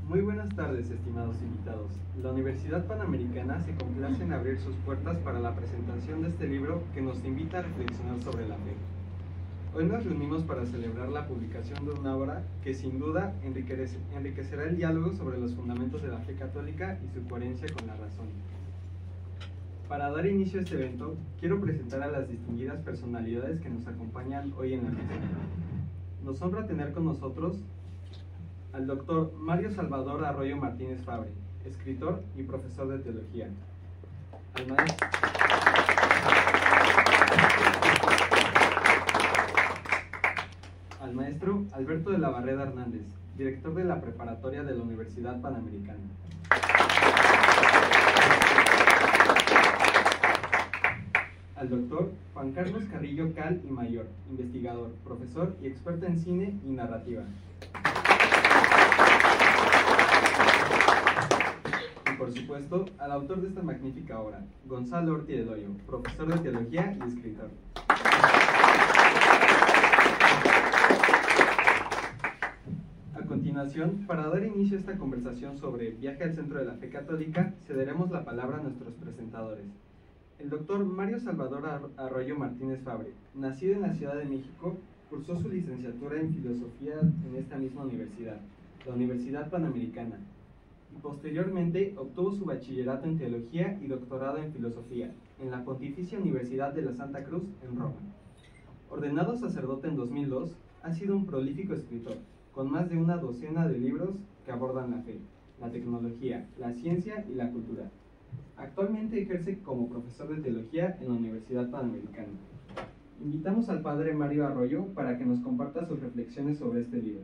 Muy buenas tardes, estimados invitados. La Universidad Panamericana se complace en abrir sus puertas para la presentación de este libro que nos invita a reflexionar sobre la fe. Hoy nos reunimos para celebrar la publicación de una obra que sin duda enriquecerá el diálogo sobre los fundamentos de la fe católica y su coherencia con la razón. Para dar inicio a este evento, quiero presentar a las distinguidas personalidades que nos acompañan hoy en la mesa. Nos honra tener con nosotros al doctor Mario Salvador Arroyo Martínez Fabre, escritor y profesor de teología. Al maestro Alberto de la Barreda Hernández, director de la preparatoria de la Universidad Panamericana. Al doctor Juan Carlos Carrillo Cal y Mayor, investigador, profesor y experto en cine y narrativa. Y por supuesto, al autor de esta magnífica obra, Gonzalo Orti de Doyo, profesor de teología y escritor. A continuación, para dar inicio a esta conversación sobre Viaje al Centro de la Fe Católica, cederemos la palabra a nuestros presentadores. El doctor Mario Salvador Arroyo Martínez Fabre, nacido en la Ciudad de México, cursó su licenciatura en filosofía en esta misma universidad, la Universidad Panamericana, y posteriormente obtuvo su bachillerato en teología y doctorado en filosofía en la Pontificia Universidad de la Santa Cruz en Roma. Ordenado sacerdote en 2002, ha sido un prolífico escritor, con más de una docena de libros que abordan la fe, la tecnología, la ciencia y la cultura. Actualmente ejerce como profesor de teología en la Universidad Panamericana. Invitamos al padre Mario Arroyo para que nos comparta sus reflexiones sobre este libro.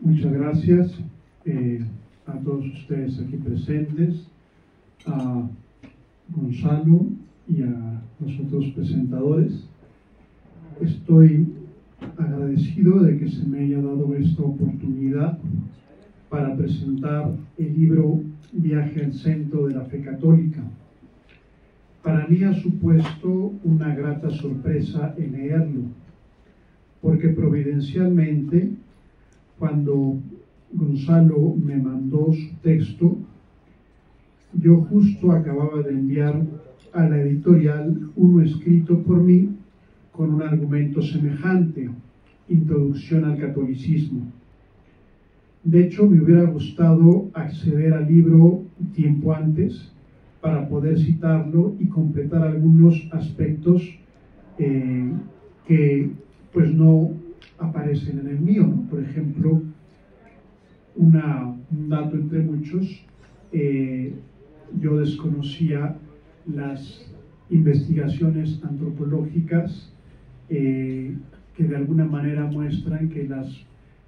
Muchas gracias a todos ustedes aquí presentes, a Gonzalo y a los otros presentadores. Estoy agradecido de que se me haya dado esta oportunidad para presentar el libro Viaje al Centro de la Fe Católica. Para mí ha supuesto una grata sorpresa el leerlo, porque providencialmente, cuando Gonzalo me mandó su texto, yo justo acababa de enviar a la editorial uno escrito por mí con un argumento semejante, Introducción al Catolicismo. De hecho, me hubiera gustado acceder al libro tiempo antes para poder citarlo y completar algunos aspectos que pues no aparecen en el mío, ¿no? Por ejemplo, un dato entre muchos, yo desconocía las investigaciones antropológicas que de alguna manera muestran que las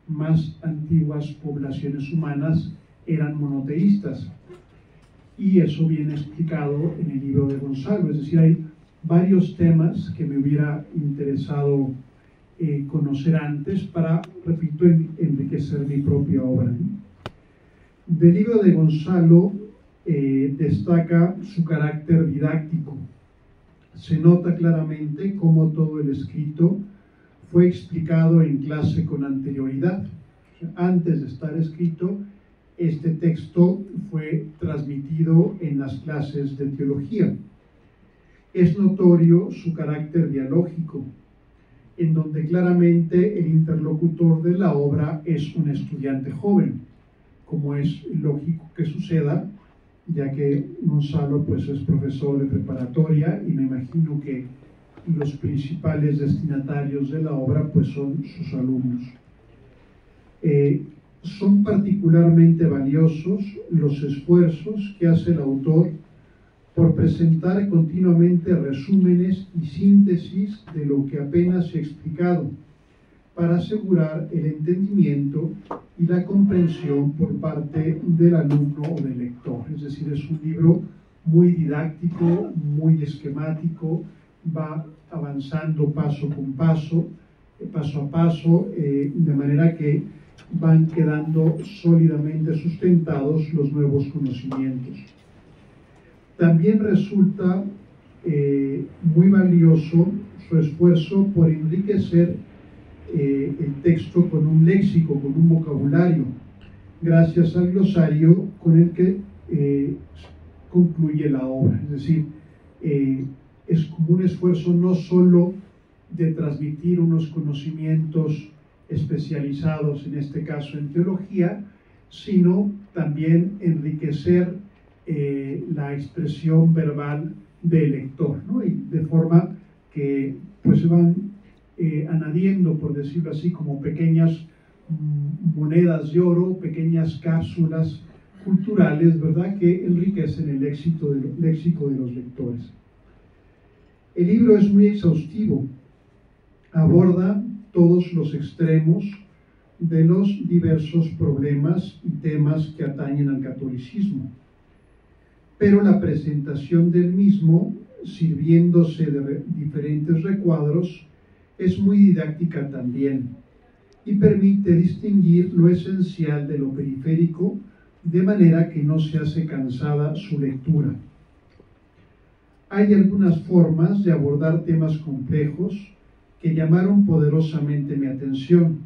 más antiguas poblaciones humanas eran monoteístas, y eso viene explicado en el libro de Gonzalo. Es decir, hay varios temas que me hubiera interesado conocer antes para, repito, enriquecer mi propia obra. Del libro de Gonzalo destaca su carácter didáctico. Se nota claramente cómo todo el escrito fue explicado en clase con anterioridad. Antes de estar escrito, este texto fue transmitido en las clases de teología. Es notorio su carácter dialógico, en donde claramente el interlocutor de la obra es un estudiante joven, como es lógico que suceda, ya que Gonzalo pues es profesor de preparatoria, y me imagino que los principales destinatarios de la obra pues son sus alumnos. Son particularmente valiosos los esfuerzos que hace el autor por presentar continuamente resúmenes y síntesis de lo que apenas se ha explicado, para asegurar el entendimiento y la comprensión por parte del alumno o del lector. Es decir, es un libro muy didáctico, muy esquemático, va avanzando paso con paso, paso a paso, de manera que van quedando sólidamente sustentados los nuevos conocimientos. También resulta muy valioso su esfuerzo por enriquecer el texto con un léxico, con un vocabulario, gracias al glosario con el que concluye la obra. Es decir, es como un esfuerzo no solo de transmitir unos conocimientos especializados, en este caso en teología, sino también enriquecer la expresión verbal del lector, ¿no? Y de forma que pues se van añadiendo, por decirlo así, como pequeñas monedas de oro, pequeñas cápsulas culturales, ¿verdad?, que enriquecen el léxico de los lectores. El libro es muy exhaustivo, aborda todos los extremos de los diversos problemas y temas que atañen al catolicismo, pero la presentación del mismo, sirviéndose de diferentes recuadros, es muy didáctica también y permite distinguir lo esencial de lo periférico, de manera que no se hace cansada su lectura. Hay algunas formas de abordar temas complejos que llamaron poderosamente mi atención.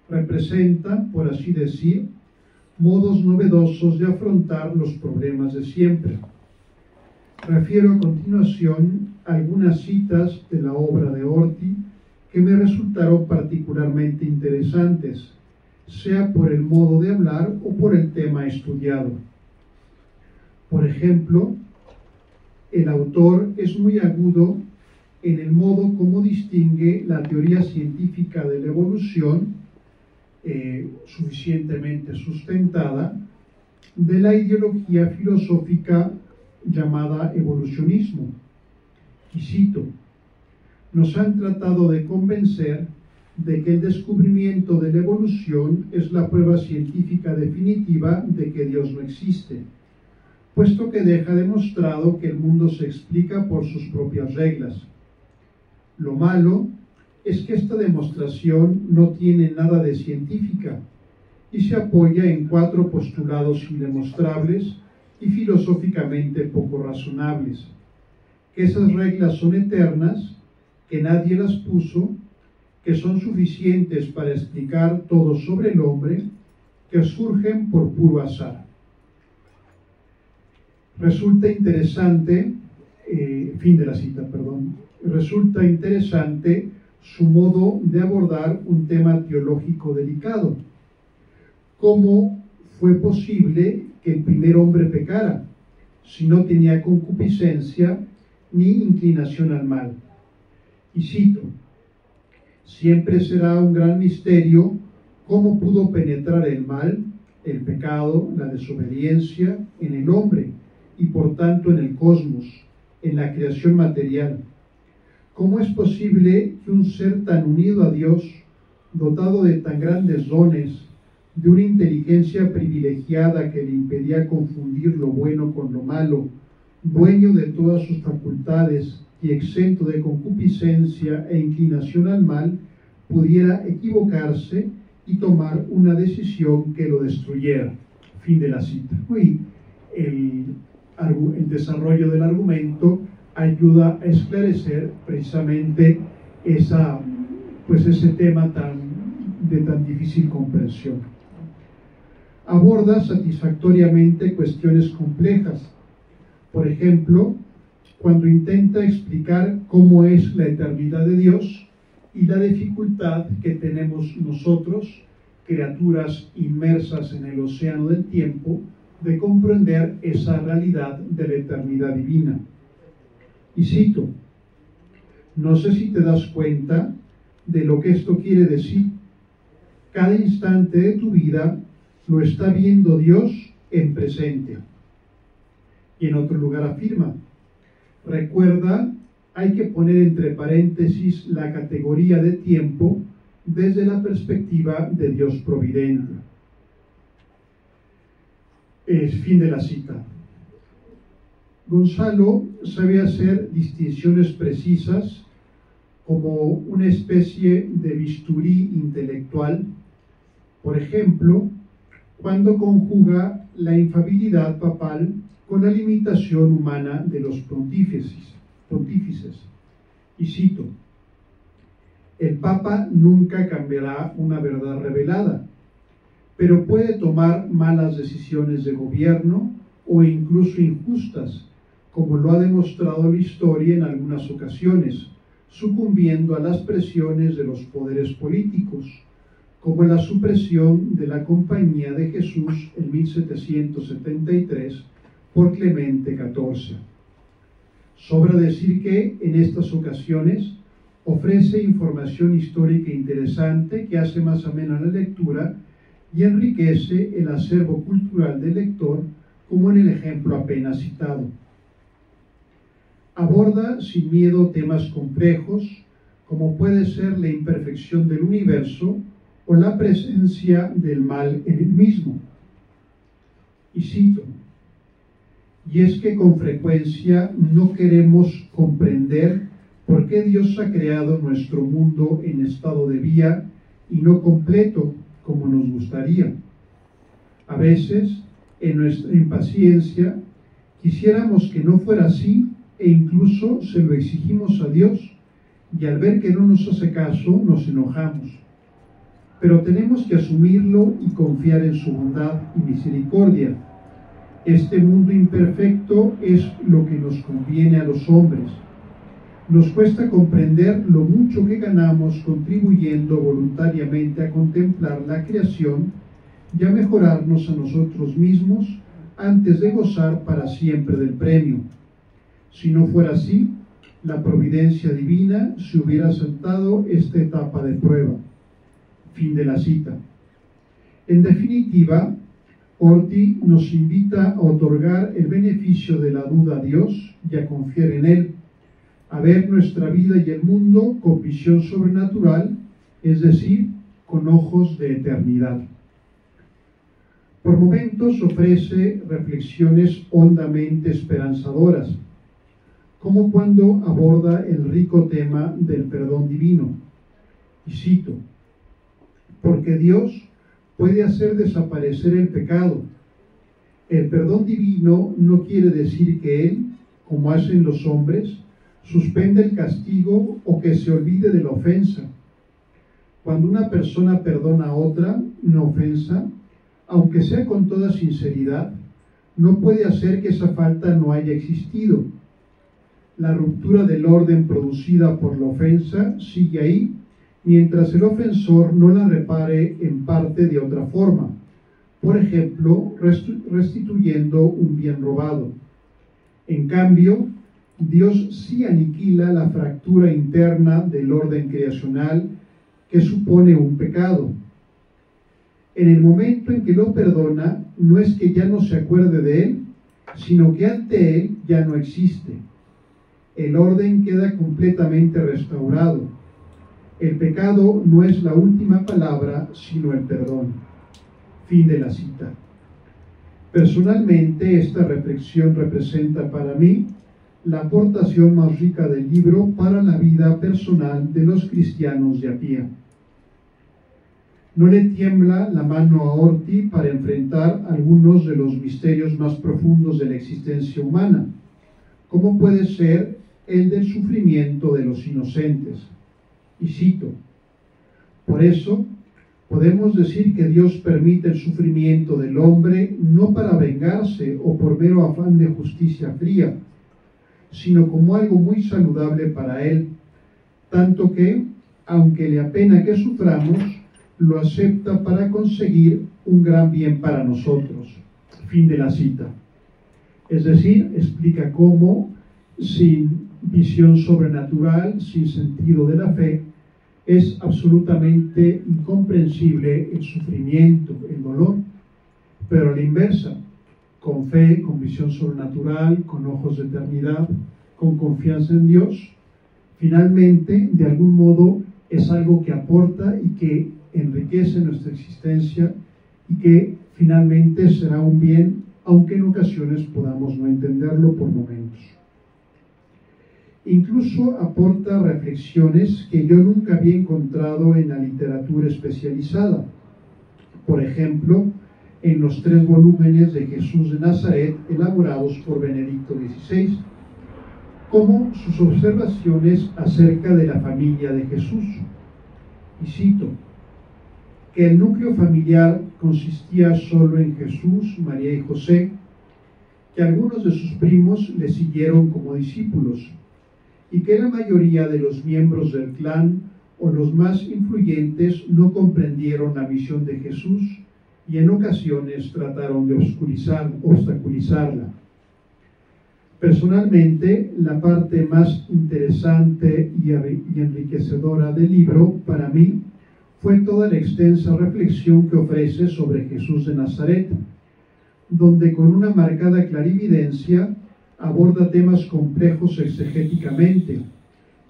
Representan, por así decir, modos novedosos de afrontar los problemas de siempre. Refiero a continuación algunas citas de la obra de Horthy que me resultaron particularmente interesantes, sea por el modo de hablar o por el tema estudiado. Por ejemplo, el autor es muy agudo en el modo como distingue la teoría científica de la evolución, suficientemente sustentada, de la ideología filosófica llamada evolucionismo. Y cito: nos han tratado de convencer de que el descubrimiento de la evolución es la prueba científica definitiva de que Dios no existe, puesto que deja demostrado que el mundo se explica por sus propias reglas. Lo malo es que esta demostración no tiene nada de científica y se apoya en 4 postulados indemostrables y filosóficamente poco razonables, que esas reglas son eternas, que nadie las puso, que son suficientes para explicar todo sobre el hombre, que surgen por puro azar. Resulta interesante, fin de la cita, perdón, resulta interesante su modo de abordar un tema teológico delicado. ¿Cómo fue posible que el primer hombre pecara si no tenía concupiscencia ni inclinación al mal? Y cito: siempre será un gran misterio cómo pudo penetrar el mal, el pecado, la desobediencia en el hombre y por tanto en el cosmos, en la creación material. ¿Cómo es posible que un ser tan unido a Dios, dotado de tan grandes dones, de una inteligencia privilegiada que le impedía confundir lo bueno con lo malo, dueño de todas sus facultades y exento de concupiscencia e inclinación al mal, pudiera equivocarse y tomar una decisión que lo destruyera? Fin de la cita. Y el desarrollo del argumento ayuda a esclarecer precisamente ese tema de tan difícil comprensión. Aborda satisfactoriamente cuestiones complejas. Por ejemplo, cuando intenta explicar cómo es la eternidad de Dios y la dificultad que tenemos nosotros, criaturas inmersas en el océano del tiempo, de comprender esa realidad de la eternidad divina. Y cito: no sé si te das cuenta de lo que esto quiere decir. Cada instante de tu vida lo está viendo Dios en presente. Y en otro lugar afirma: recuerda, hay que poner entre paréntesis la categoría de tiempo desde la perspectiva de Dios providente. Fin de la cita. Gonzalo sabe hacer distinciones precisas como una especie de bisturí intelectual, por ejemplo, cuando conjuga la infalibilidad papal con la limitación humana de los pontífices. Y cito: El Papa nunca cambiará una verdad revelada, pero puede tomar malas decisiones de gobierno o incluso injustas, como lo ha demostrado la historia en algunas ocasiones, sucumbiendo a las presiones de los poderes políticos, como la supresión de la Compañía de Jesús en 1773 por Clemente XIV. Sobra decir que en estas ocasiones ofrece información histórica interesante que hace más amena la lectura y enriquece el acervo cultural del lector, como en el ejemplo apenas citado. Aborda sin miedo temas complejos, como puede ser la imperfección del universo o la presencia del mal en el mismo. Y cito: y es que con frecuencia no queremos comprender por qué Dios ha creado nuestro mundo en estado de vía y no completo como nos gustaría. A veces, en nuestra impaciencia, quisiéramos que no fuera así e incluso se lo exigimos a Dios, y al ver que no nos hace caso nos enojamos. Pero tenemos que asumirlo y confiar en su bondad y misericordia. Este mundo imperfecto es lo que nos conviene a los hombres. Nos cuesta comprender lo mucho que ganamos contribuyendo voluntariamente a contemplar la creación y a mejorarnos a nosotros mismos antes de gozar para siempre del premio. Si no fuera así, la providencia divina se hubiera saltado esta etapa de prueba. Fin de la cita. En definitiva, Horthy nos invita a otorgar el beneficio de la duda a Dios y a confiar en Él, a ver nuestra vida y el mundo con visión sobrenatural, es decir, con ojos de eternidad. Por momentos ofrece reflexiones hondamente esperanzadoras, como cuando aborda el rico tema del perdón divino. Y cito: porque Dios puede hacer desaparecer el pecado. El perdón divino no quiere decir que Él, como hacen los hombres, suspende el castigo o que se olvide de la ofensa. Cuando una persona perdona a otra una ofensa, aunque sea con toda sinceridad, no puede hacer que esa falta no haya existido. La ruptura del orden producida por la ofensa sigue ahí, mientras el ofensor no la repare en parte de otra forma, por ejemplo, restituyendo un bien robado. En cambio, Dios sí aniquila la fractura interna del orden creacional que supone un pecado. En el momento en que lo perdona, no es que ya no se acuerde de él, sino que ante él ya no existe. El orden queda completamente restaurado. El pecado no es la última palabra, sino el perdón. Fin de la cita. Personalmente, esta reflexión representa para mí la aportación más rica del libro para la vida personal de los cristianos de a pie. No le tiembla la mano a Horthy para enfrentar algunos de los misterios más profundos de la existencia humana, como puede ser el del sufrimiento de los inocentes. Y cito: por eso podemos decir que Dios permite el sufrimiento del hombre no para vengarse o por mero afán de justicia fría, sino como algo muy saludable para él, tanto que, aunque le apena que suframos, lo acepta para conseguir un gran bien para nosotros. Fin de la cita. Es decir, explica cómo, sin visión sobrenatural, sin sentido de la fe, es absolutamente incomprensible el sufrimiento, el dolor, pero a la inversa, con fe, con visión sobrenatural, con ojos de eternidad, con confianza en Dios, finalmente, de algún modo, es algo que aporta y que enriquece nuestra existencia y que finalmente será un bien, aunque en ocasiones podamos no entenderlo por momentos. Incluso aporta reflexiones que yo nunca había encontrado en la literatura especializada. Por ejemplo, en los 3 volúmenes de Jesús de Nazaret elaborados por Benedicto XVI, como sus observaciones acerca de la familia de Jesús, Y cito, que el núcleo familiar consistía solo en Jesús, María y José, que algunos de sus primos le siguieron como discípulos y que la mayoría de los miembros del clan o los más influyentes no comprendieron la misión de Jesús y en ocasiones trataron de obstaculizarla. Personalmente, la parte más interesante y enriquecedora del libro para mí fue toda la extensa reflexión que ofrece sobre Jesús de Nazaret, donde con una marcada clarividencia aborda temas complejos exegéticamente,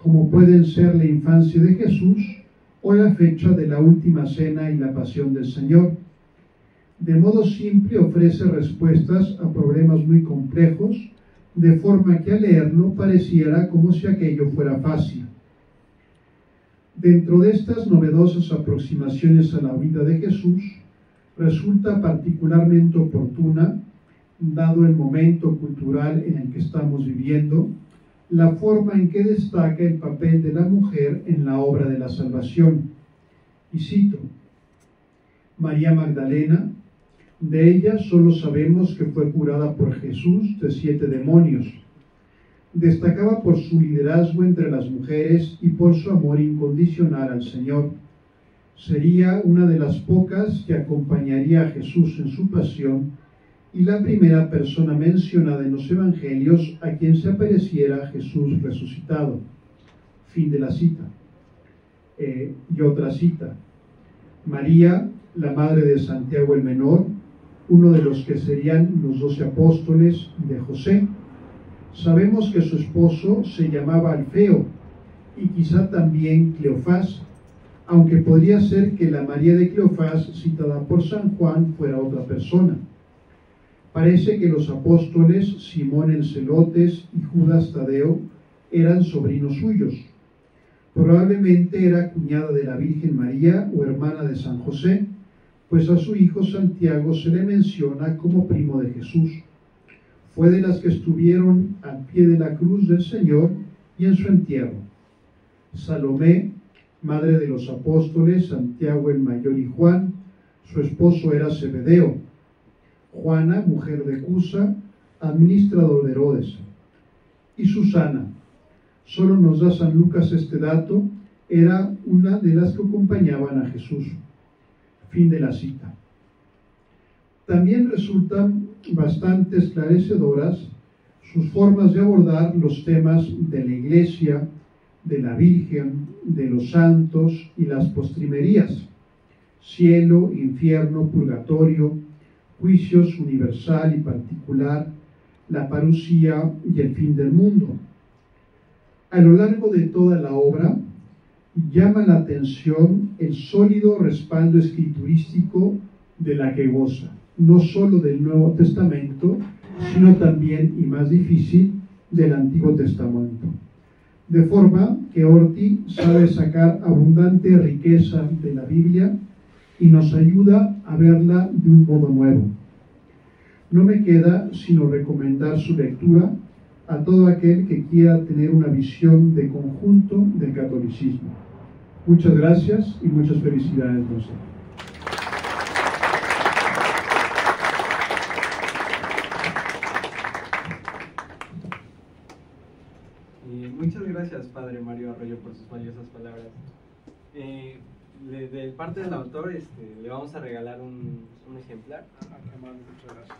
como pueden ser la infancia de Jesús o la fecha de la última cena y la pasión del Señor. De modo simple ofrece respuestas a problemas muy complejos, de forma que al leerlo pareciera como si aquello fuera fácil. Dentro de estas novedosas aproximaciones a la vida de Jesús, resulta particularmente oportuna, dado el momento cultural en el que estamos viviendo, la forma en que destaca el papel de la mujer en la obra de la salvación. Y cito, María Magdalena, de ella solo sabemos que fue curada por Jesús de 7 demonios. Destacaba por su liderazgo entre las mujeres y por su amor incondicional al Señor. Sería una de las pocas que acompañaría a Jesús en su pasión y la primera persona mencionada en los evangelios a quien se apareciera Jesús resucitado. Fin de la cita. Y otra cita. María, la madre de Santiago el Menor, uno de los que serían los 12 apóstoles, y de José. Sabemos que su esposo se llamaba Alfeo y quizá también Cleofás, aunque podría ser que la María de Cleofás, citada por San Juan, fuera otra persona. Parece que los apóstoles Simón el Celotes y Judas Tadeo eran sobrinos suyos. Probablemente era cuñada de la Virgen María o hermana de San José, pues a su hijo Santiago se le menciona como primo de Jesús. Fue de las que estuvieron al pie de la cruz del Señor y en su entierro. Salomé, madre de los apóstoles Santiago el Mayor y Juan, su esposo era Zebedeo. Juana, mujer de Cusa, administrador de Herodes. Y Susana, solo nos da San Lucas este dato, era una de las que acompañaban a Jesús. Fin de la cita. También resultan bastante esclarecedoras sus formas de abordar los temas de la Iglesia, de la Virgen, de los santos y las postrimerías, cielo, infierno, purgatorio, juicios universal y particular, la parucía y el fin del mundo. A lo largo de toda la obra, llama la atención el sólido respaldo escriturístico de la que goza, no solo del Nuevo Testamento, sino también, y más difícil, del Antiguo Testamento. De forma que Orti sabe sacar abundante riqueza de la Biblia y nos ayuda a verla de un modo nuevo. No me queda sino recomendar su lectura a todo aquel que quiera tener una visión de conjunto del catolicismo. Muchas gracias y muchas felicidades, José. Muchas gracias, Padre Mario Arroyo, por sus valiosas palabras. De parte del autor, le vamos a regalar un ejemplar. Qué amable, muchas gracias.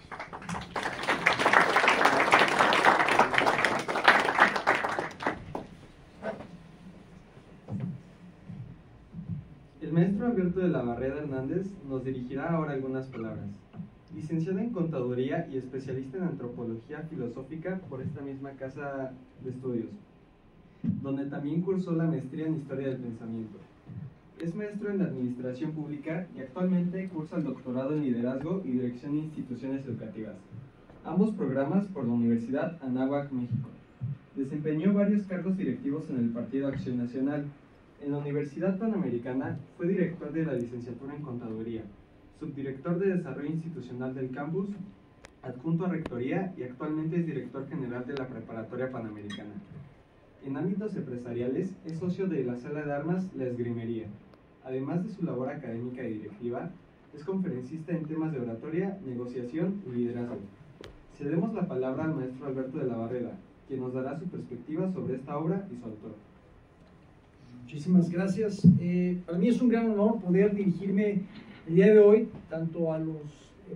El maestro Alberto de la Barrera Hernández nos dirigirá ahora algunas palabras. Licenciado en Contaduría y especialista en Antropología Filosófica por esta misma casa de estudios, donde también cursó la maestría en Historia del Pensamiento. Es maestro en Administración Pública y actualmente cursa el doctorado en Liderazgo y Dirección de Instituciones Educativas, ambos programas por la Universidad Anáhuac, México. Desempeñó varios cargos directivos en el Partido Acción Nacional. En la Universidad Panamericana fue director de la licenciatura en Contaduría, subdirector de Desarrollo Institucional del campus, adjunto a Rectoría y actualmente es director general de la Preparatoria Panamericana. En ámbitos empresariales es socio de la Sala de Armas La Esgrimería. además de su labor académica y directiva, es conferencista en temas de oratoria, negociación y liderazgo. Cedemos la palabra al maestro Alberto de la Barrera, quien nos dará su perspectiva sobre esta obra y su autor. Muchísimas gracias. Para mí es un gran honor poder dirigirme el día de hoy tanto a los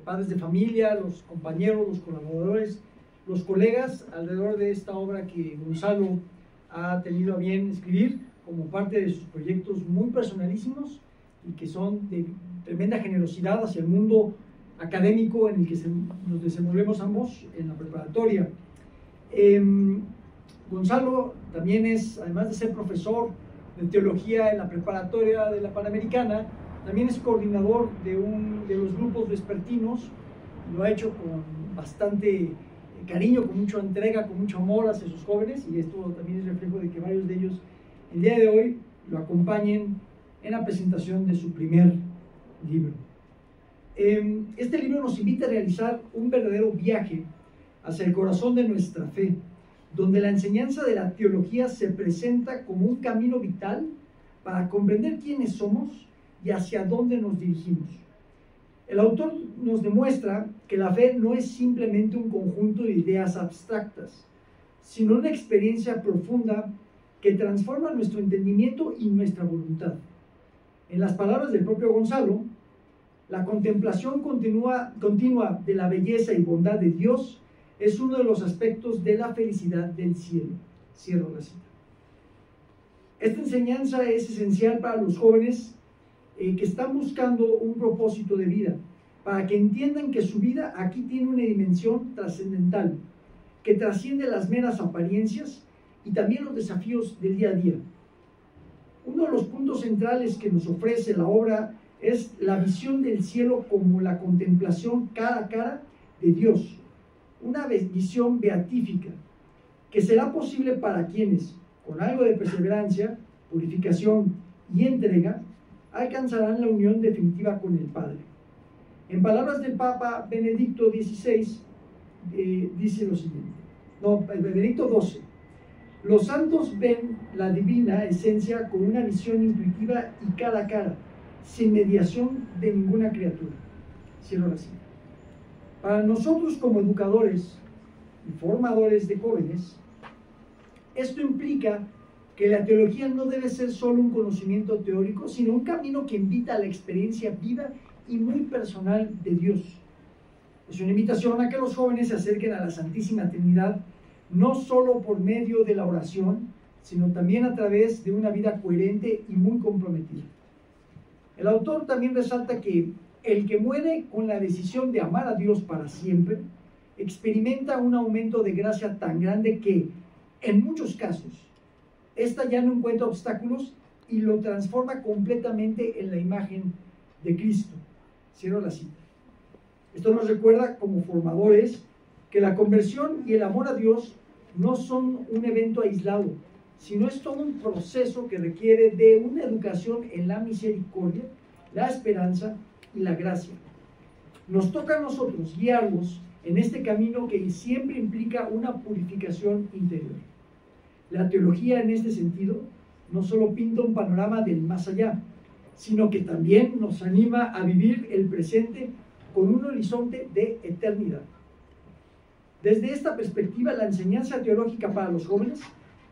padres de familia, los compañeros, los colaboradores, los colegas alrededor de esta obra que Gonzalo ha tenido a bien escribir como parte de sus proyectos muy personalísimos y que son de tremenda generosidad hacia el mundo académico en el que nos desenvolvemos ambos en la preparatoria. Gonzalo también es, además de ser profesor de teología en la preparatoria de la Panamericana, también es coordinador de los grupos vespertinos. Lo ha hecho con bastante cariño, con mucha entrega, con mucho amor hacia sus jóvenes, y esto también es reflejo de que varios de ellos el día de hoy lo acompañen en la presentación de su primer libro. Este libro nos invita a realizar un verdadero viaje hacia el corazón de nuestra fe, donde la enseñanza de la teología se presenta como un camino vital para comprender quiénes somos y hacia dónde nos dirigimos. El autor nos demuestra que la fe no es simplemente un conjunto de ideas abstractas, sino una experiencia profunda que transforma nuestro entendimiento y nuestra voluntad. En las palabras del propio Gonzalo, la contemplación continua de la belleza y bondad de Dios es uno de los aspectos de la felicidad del cielo. Cierro la cita. Esta enseñanza es esencial para los jóvenes que están buscando un propósito de vida, para que entiendan que su vida aquí tiene una dimensión trascendental, que trasciende las meras apariencias y también los desafíos del día a día. Uno de los puntos centrales que nos ofrece la obra es la visión del cielo como la contemplación cara a cara de Dios, una visión beatífica, que será posible para quienes, con algo de perseverancia, purificación y entrega, alcanzarán la unión definitiva con el Padre. En palabras del Papa Benedicto XVI, dice lo siguiente, Benedicto XII, los santos ven la divina esencia con una visión intuitiva y cara a cara, sin mediación de ninguna criatura. Cierro la cita. Para nosotros como educadores y formadores de jóvenes, esto implica que la teología no debe ser solo un conocimiento teórico, sino un camino que invita a la experiencia viva y muy personal de Dios. Es una invitación a que los jóvenes se acerquen a la Santísima Trinidad, no solo por medio de la oración, sino también a través de una vida coherente y muy comprometida. El autor también resalta que el que muere con la decisión de amar a Dios para siempre, experimenta un aumento de gracia tan grande que, en muchos casos, esta ya no encuentra obstáculos y lo transforma completamente en la imagen de Cristo. Cierro la cita. Esto nos recuerda como formadores que la conversión y el amor a Dios no son un evento aislado, sino es todo un proceso que requiere de una educación en la misericordia, la esperanza y la gracia. Nos toca a nosotros guiarlos en este camino que siempre implica una purificación interior. La teología en este sentido no solo pinta un panorama del más allá, sino que también nos anima a vivir el presente con un horizonte de eternidad. Desde esta perspectiva, la enseñanza teológica para los jóvenes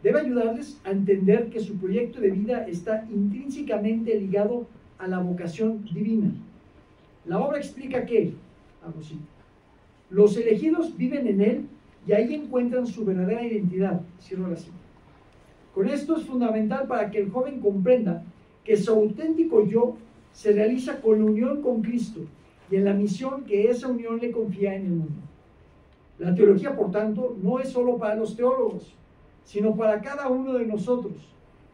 debe ayudarles a entender que su proyecto de vida está intrínsecamente ligado a la vocación divina. La obra explica que, los elegidos viven en Él y ahí encuentran su verdadera identidad. Cierro la cita. Con esto es fundamental para que el joven comprenda que su auténtico yo se realiza con la unión con Cristo y en la misión que esa unión le confía en el mundo. La teología, por tanto, no es solo para los teólogos, sino para cada uno de nosotros,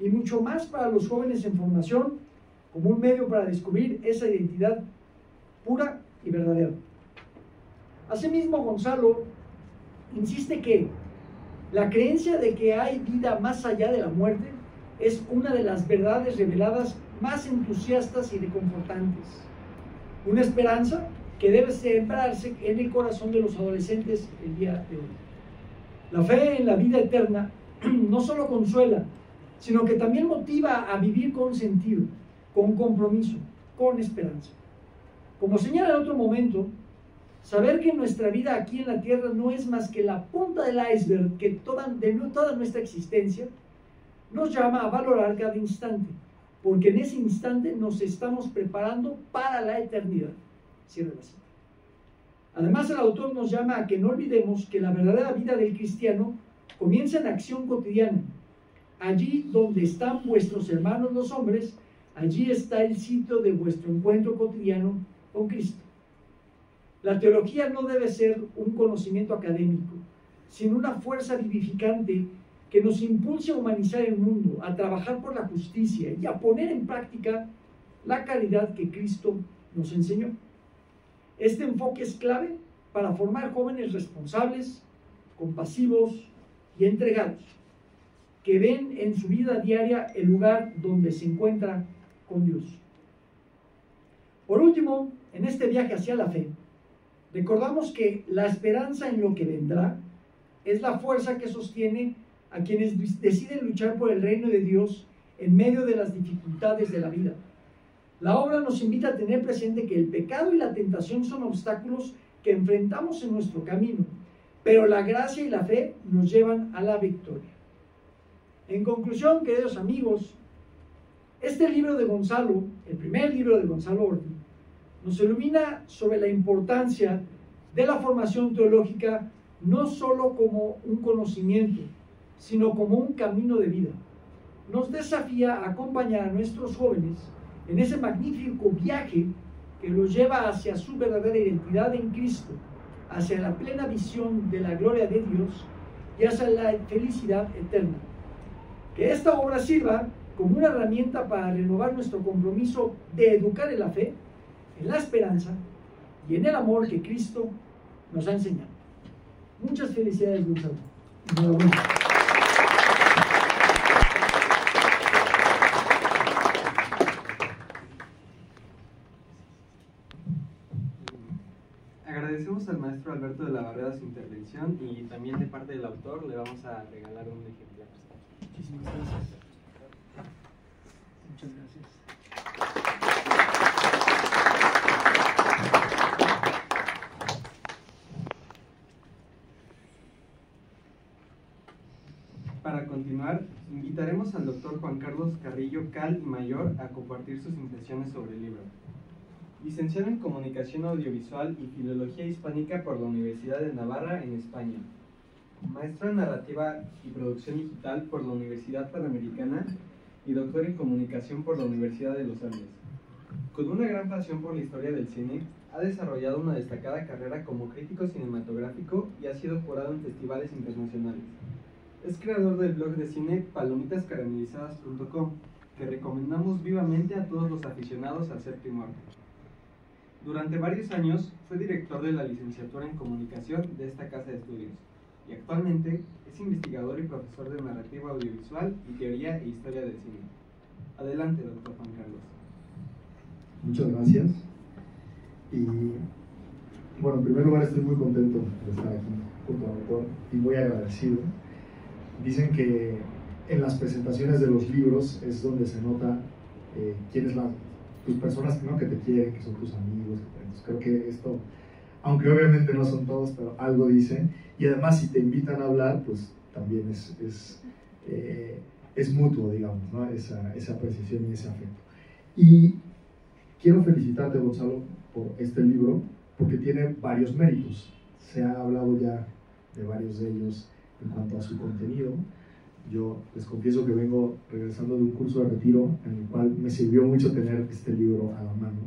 y mucho más para los jóvenes en formación, como un medio para descubrir esa identidad pura y verdadera. Asimismo, Gonzalo insiste que la creencia de que hay vida más allá de la muerte es una de las verdades reveladas más entusiastas y reconfortantes. Una esperanza que debe sembrarse en el corazón de los adolescentes el día de hoy. La fe en la vida eterna no solo consuela, sino que también motiva a vivir con sentido, con compromiso, con esperanza. Como señala en otro momento, saber que nuestra vida aquí en la tierra no es más que la punta del iceberg de toda nuestra existencia, nos llama a valorar cada instante, porque en ese instante nos estamos preparando para la eternidad. Cierra la cita. Además, el autor nos llama a que no olvidemos que la verdadera vida del cristiano comienza en acción cotidiana. Allí donde están vuestros hermanos los hombres, allí está el sitio de vuestro encuentro cotidiano con Cristo. La teología no debe ser un conocimiento académico, sino una fuerza vivificante que nos impulse a humanizar el mundo, a trabajar por la justicia y a poner en práctica la caridad que Cristo nos enseñó. Este enfoque es clave para formar jóvenes responsables, compasivos y entregados, que ven en su vida diaria el lugar donde se encuentra con Dios. Por último, en este viaje hacia la fe, recordamos que la esperanza en lo que vendrá es la fuerza que sostiene a quienes deciden luchar por el reino de Dios en medio de las dificultades de la vida. La obra nos invita a tener presente que el pecado y la tentación son obstáculos que enfrentamos en nuestro camino, pero la gracia y la fe nos llevan a la victoria. En conclusión, queridos amigos, este libro de Gonzalo, el primer libro de Gonzalo Ordi, nos ilumina sobre la importancia de la formación teológica no solo como un conocimiento, sino como un camino de vida. Nos desafía a acompañar a nuestros jóvenes en ese magnífico viaje que los lleva hacia su verdadera identidad en Cristo, hacia la plena visión de la gloria de Dios y hacia la felicidad eterna. Que esta obra sirva como una herramienta para renovar nuestro compromiso de educar en la fe, en la esperanza y en el amor que Cristo nos ha enseñado. Muchas felicidades, Gonzalo. Enhorabuena. Agradecemos al maestro Alberto de la Barrera su intervención y también de parte del autor le vamos a regalar un ejemplar. Muchísimas gracias. Muchas gracias. Para continuar, invitaremos al doctor Juan Carlos Carrillo Cal y Mayor a compartir sus impresiones sobre el libro. Licenciado en Comunicación Audiovisual y Filología Hispánica por la Universidad de Navarra, en España. Maestro en Narrativa y Producción Digital por la Universidad Panamericana y doctor en Comunicación por la Universidad de los Andes. Con una gran pasión por la historia del cine, ha desarrollado una destacada carrera como crítico cinematográfico y ha sido jurado en festivales internacionales. Es creador del blog de cine palomitascaramelizadas.com, que recomendamos vivamente a todos los aficionados al séptimo arte. Durante varios años fue director de la licenciatura en Comunicación de esta casa de estudios y actualmente es investigador y profesor de narrativa audiovisual y teoría e historia del cine. Adelante, doctor Juan Carlos. Muchas gracias. Y bueno, en primer lugar estoy muy contento de estar aquí junto al autor y muy agradecido. Dicen que en las presentaciones de los libros es donde se nota quién es tus personas, ¿no?, que te quieren, que son tus amigos. Entonces, creo que esto, aunque obviamente no son todos, pero algo dicen. Y además, si te invitan a hablar, pues también es mutuo, digamos, ¿no?, esa apreciación y ese afecto. Y quiero felicitarte, Gonzalo, por este libro, porque tiene varios méritos. Se ha hablado ya de varios de ellos en cuanto a su contenido. Yo les confieso que vengo regresando de un curso de retiro en el cual me sirvió mucho tener este libro a la mano.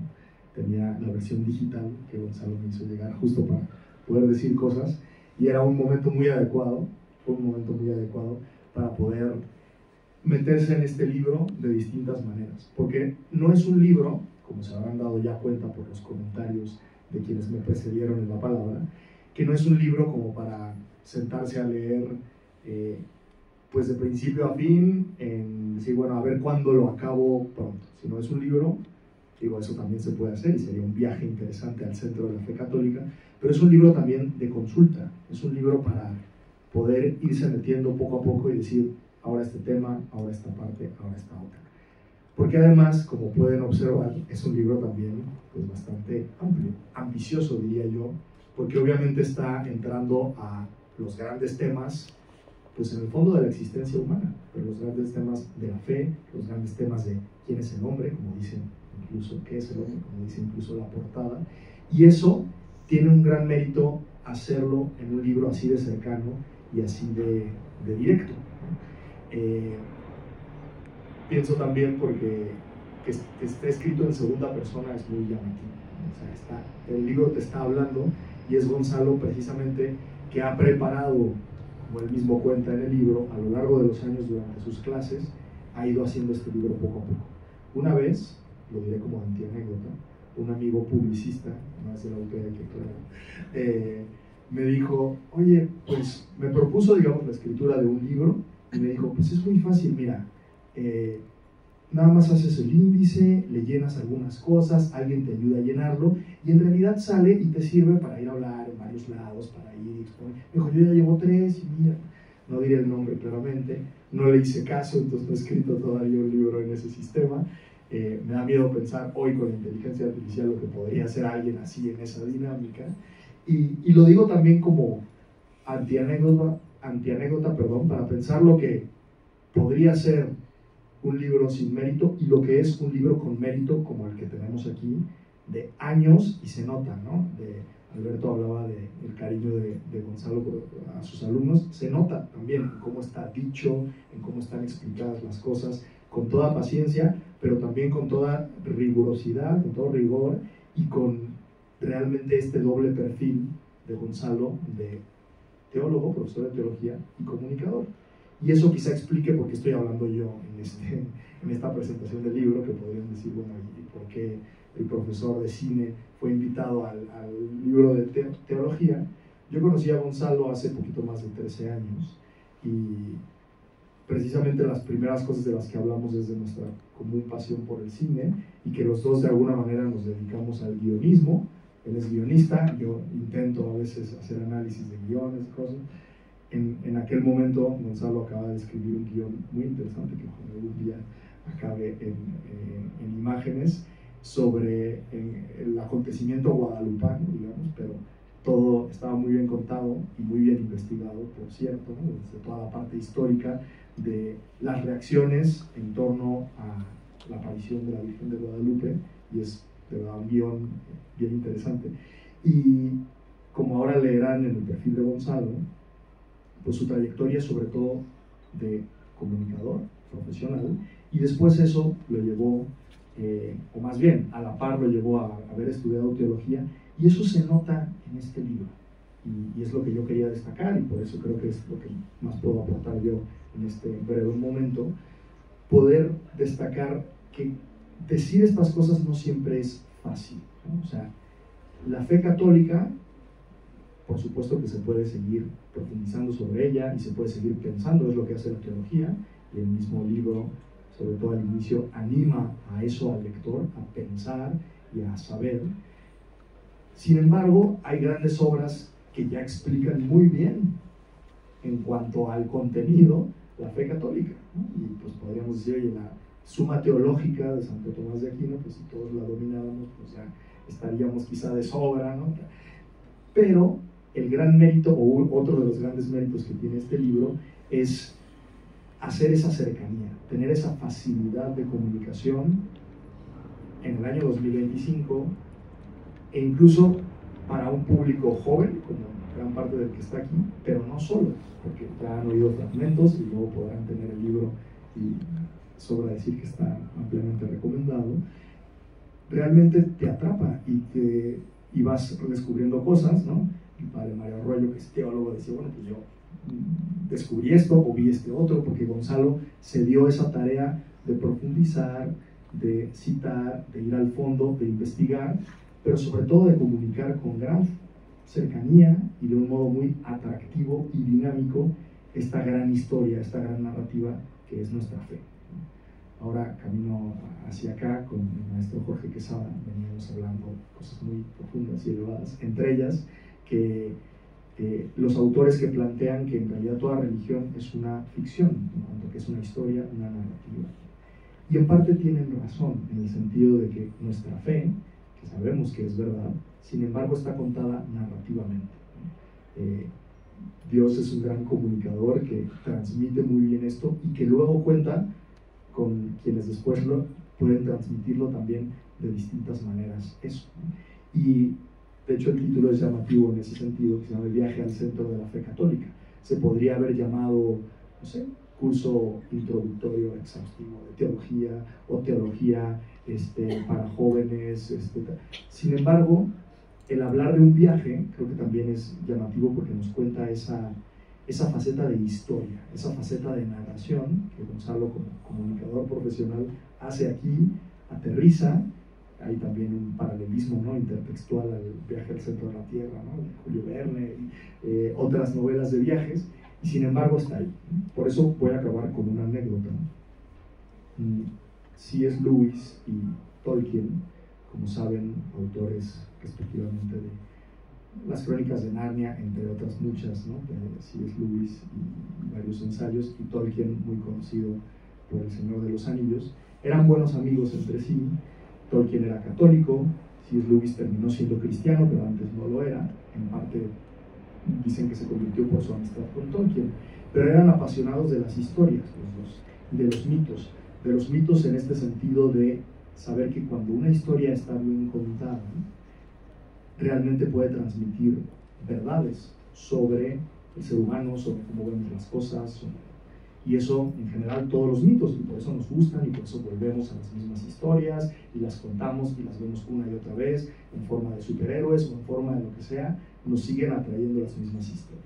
Tenía la versión digital que Gonzalo me hizo llegar justo para poder decir cosas y era un momento muy adecuado, para poder meterse en este libro de distintas maneras, porque no es un libro, como se habrán dado ya cuenta por los comentarios de quienes me precedieron en la palabra, que no es un libro como para sentarse a leer pues de principio a fin, en decir, bueno, a ver cuándo lo acabo pronto. Si no es un libro, digo, eso también se puede hacer y sería un viaje interesante al centro de la fe católica, pero es un libro también de consulta, es un libro para poder irse metiendo poco a poco y decir, ahora este tema, ahora esta parte, ahora esta otra. porque además, como pueden observar, es un libro también pues, bastante amplio, ambicioso diría yo, porque obviamente está entrando a los grandes temas, pues en el fondo de la existencia humana, pero los grandes temas de la fe, los grandes temas de quién es el hombre, como dicen incluso, qué es el hombre, como dice incluso la portada, y eso tiene un gran mérito hacerlo en un libro así de cercano y así de directo. Pienso también porque que esté escrito en segunda persona es muy llamativo. O sea, el libro te está hablando y es Gonzalo precisamente que ha preparado, como él mismo cuenta en el libro, a lo largo de los años durante sus clases, ha ido haciendo este libro poco a poco. Una vez, lo diré como antianécdota, un amigo publicista, más de la UP que claro, me dijo, oye, pues me propuso, digamos, la escritura de un libro y me dijo, pues es muy fácil, mira, nada más haces el índice, le llenas algunas cosas, alguien te ayuda a llenarlo y en realidad sale y te sirve para ir a hablar en varios lados, para ir y exponer. Me dijo, yo ya llevo 3 y mira, no diré el nombre claramente, no le hice caso, entonces no he escrito todavía un libro en ese sistema. Me da miedo pensar hoy con la inteligencia artificial lo que podría hacer alguien así en esa dinámica. Y lo digo también como antianécdota, para pensar lo que podría ser un libro sin mérito y lo que es un libro con mérito como el que tenemos aquí, de años, y se nota, ¿no? Alberto hablaba del cariño de Gonzalo a sus alumnos, se nota también en cómo está dicho, en cómo están explicadas las cosas, con toda paciencia, pero también con toda rigurosidad, con todo rigor y con realmente este doble perfil de Gonzalo, de teólogo, profesor de teología y comunicador. Y eso quizá explique por qué estoy hablando yo en esta presentación del libro, que podrían decir, bueno, ¿y por qué el profesor de cine fue invitado al libro de teología? Yo conocí a Gonzalo hace poquito más de 13 años y precisamente las primeras cosas de las que hablamos es de nuestra común pasión por el cine y que los dos de alguna manera nos dedicamos al guionismo. Él es guionista, yo intento a veces hacer análisis de guiones, cosas. En aquel momento Gonzalo acaba de escribir un guión muy interesante que ojalá algún día acabe en imágenes sobre el acontecimiento guadalupano, digamos, pero todo estaba muy bien contado y muy bien investigado, por cierto, ¿no? Desde toda la parte histórica de las reacciones en torno a la aparición de la Virgen de Guadalupe, y es de verdad un guión bien interesante. Y como ahora leerán en el perfil de Gonzalo, pues su trayectoria sobre todo de comunicador profesional, y después eso lo llevó, o más bien a la par lo llevó a haber estudiado teología, y eso se nota en este libro, y es lo que yo quería destacar, y por eso creo que es lo que más puedo aportar yo en este breve momento, poder destacar que decir estas cosas no siempre es fácil, ¿no? O sea, la fe católica, por supuesto que se puede seguir profundizando sobre ella y se puede seguir pensando, es lo que hace la teología, y el mismo libro, sobre todo al inicio, anima a eso al lector, a pensar y a saber. Sin embargo, hay grandes obras que ya explican muy bien en cuanto al contenido la fe católica, ¿no? Y pues podríamos decir, oye, la Suma Teológica de Santo Tomás de Aquino, pues si todos la domináramos, pues ya estaríamos quizá de sobra, ¿no? Pero el gran mérito, o otro de los grandes méritos que tiene este libro, es hacer esa cercanía, tener esa facilidad de comunicación en el año 2025, e incluso para un público joven, como gran parte del que está aquí, pero no solo, porque ya han oído fragmentos y luego podrán tener el libro, y sobra decir que está ampliamente recomendado. Realmente te atrapa y vas descubriendo cosas, ¿no? El padre Mario Arroyo, que es teólogo, decía, bueno, pues yo descubrí esto o vi este otro, porque Gonzalo se dio esa tarea de profundizar, de citar, de ir al fondo, de investigar, pero sobre todo de comunicar con gran cercanía y de un modo muy atractivo y dinámico esta gran historia, esta gran narrativa que es nuestra fe. Ahora, camino hacia acá con el maestro Jorge Quesada, veníamos hablando cosas muy profundas y elevadas, entre ellas que los autores que plantean que en realidad toda religión es una ficción, en cuanto que es una historia, una narrativa. Y en parte tienen razón, en el sentido de que nuestra fe, que sabemos que es verdad, sin embargo está contada narrativamente. Dios es un gran comunicador que transmite muy bien esto y que luego cuenta con quienes después pueden transmitirlo también de distintas maneras. Eso. Y de hecho el título es llamativo en ese sentido, que se llama El viaje al centro de la fe católica. Se podría haber llamado, no sé, curso introductorio exhaustivo de teología o teología para jóvenes. Sin embargo, el hablar de un viaje creo que también es llamativo porque nos cuenta esa faceta de historia, esa faceta de narración que Gonzalo como comunicador profesional hace aquí, aterriza. Hay también un paralelismo, ¿no?, intertextual al viaje al centro de la Tierra, ¿no?, de Julio Verne y otras novelas de viajes, y sin embargo está ahí. Por eso voy a acabar con una anécdota. C.S. Lewis y Tolkien, como saben, autores respectivamente de las Crónicas de Narnia, entre otras muchas, ¿no?, de C.S. Lewis y varios ensayos, y Tolkien, muy conocido por El Señor de los Anillos, eran buenos amigos entre sí. Tolkien era católico, C.S. Lewis terminó siendo cristiano, pero antes no lo era. En parte dicen que se convirtió por su amistad con Tolkien, pero eran apasionados de las historias, de los mitos en este sentido de saber que cuando una historia está bien contada, realmente puede transmitir verdades sobre el ser humano, sobre cómo vemos las cosas, y eso en general todos los mitos, y por eso nos gustan, y por eso volvemos a las mismas historias, y las contamos, y las vemos una y otra vez, en forma de superhéroes, o en forma de lo que sea, nos siguen atrayendo las mismas historias.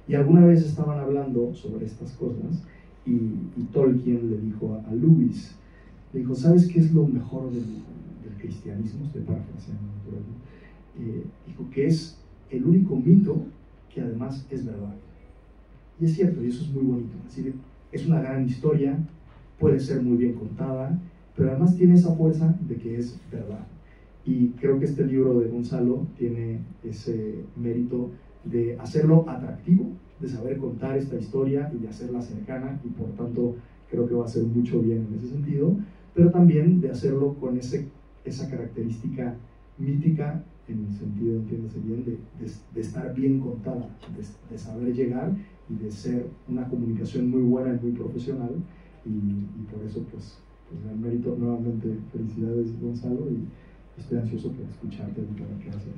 Y alguna vez estaban hablando sobre estas cosas, y Tolkien le dijo a Lewis, le dijo, ¿sabes qué es lo mejor del cristianismo? Estoy parafraseando, dijo que es el único mito que además es verdad. Y es cierto, y eso es muy bonito. Es decir, es una gran historia, puede ser muy bien contada, pero además tiene esa fuerza de que es verdad. Y creo que este libro de Gonzalo tiene ese mérito de hacerlo atractivo, de saber contar esta historia y de hacerla cercana, y por tanto creo que va a hacer mucho bien en ese sentido, pero también de hacerlo con esa característica mítica, en el sentido, entiéndase bien, de estar bien contada, de saber llegar y de ser una comunicación muy buena y muy profesional, y por eso pues el mérito. Nuevamente felicidades, Gonzalo, y estoy ansioso por escucharte y por lo que haces.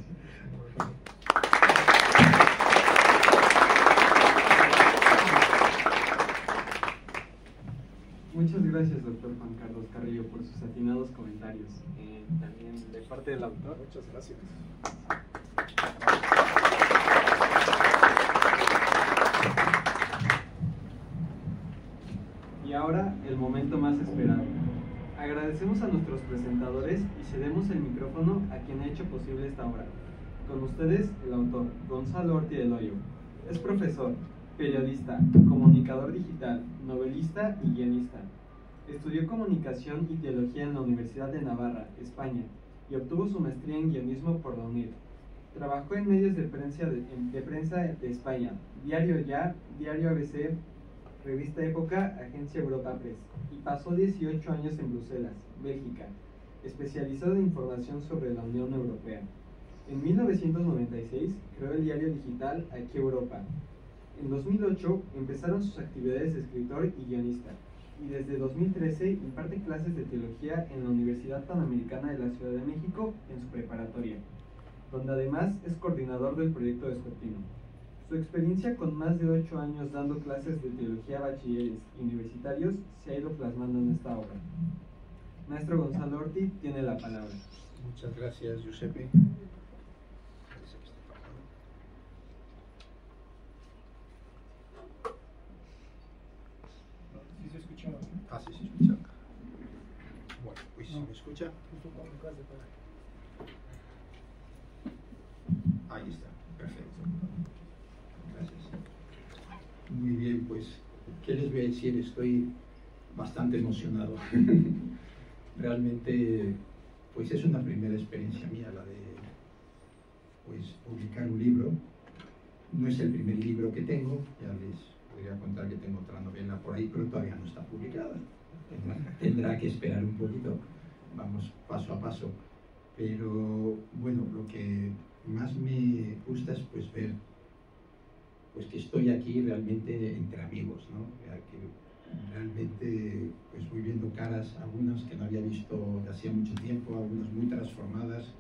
Muchas gracias, doctor Juan Carlos Carrillo, por sus atinados comentarios. También de parte del autor. Muchas gracias. Y ahora, el momento más esperado. Agradecemos a nuestros presentadores y cedemos el micrófono a quien ha hecho posible esta obra. Con ustedes, el autor, Gonzalo Orti del Hoyo. Es profesor, periodista, comunicador digital, novelista y guionista. Estudió comunicación y teología en la Universidad de Navarra, España, y obtuvo su maestría en guionismo por la UNIR. Trabajó en medios de prensa de España, Diario Ya, Diario ABC, Revista Época, Agencia Europa Press, y pasó 18 años en Bruselas, Bélgica, especializado en información sobre la Unión Europea. En 1996 creó el diario digital Aquí Europa. En 2008 empezaron sus actividades de escritor y guionista, y desde 2013 imparte clases de teología en la Universidad Panamericana de la Ciudad de México en su preparatoria, donde además es coordinador del proyecto vespertino. Su experiencia con más de 8 años dando clases de teología a bachilleres y universitarios se ha ido plasmando en esta obra. Maestro Gonzalo Orti tiene la palabra. Muchas gracias, Giuseppe. ¿Sí se escucha? Ah, sí, se escucha. Bueno, pues ¿se me escucha? Ahí está, perfecto. Gracias. Muy bien, pues, ¿qué les voy a decir? Estoy bastante emocionado. Realmente, pues es una primera experiencia mía la de pues, publicar un libro. No es el primer libro que tengo, ya les podría contar que tengo otra novela por ahí, pero todavía no está publicada. tendrá que esperar un poquito, vamos paso a paso. Pero bueno, lo que más me gusta es pues ver pues que estoy aquí realmente entre amigos, ¿no? Que realmente pues voy viendo caras, algunas que no había visto de hacía mucho tiempo, algunas muy transformadas,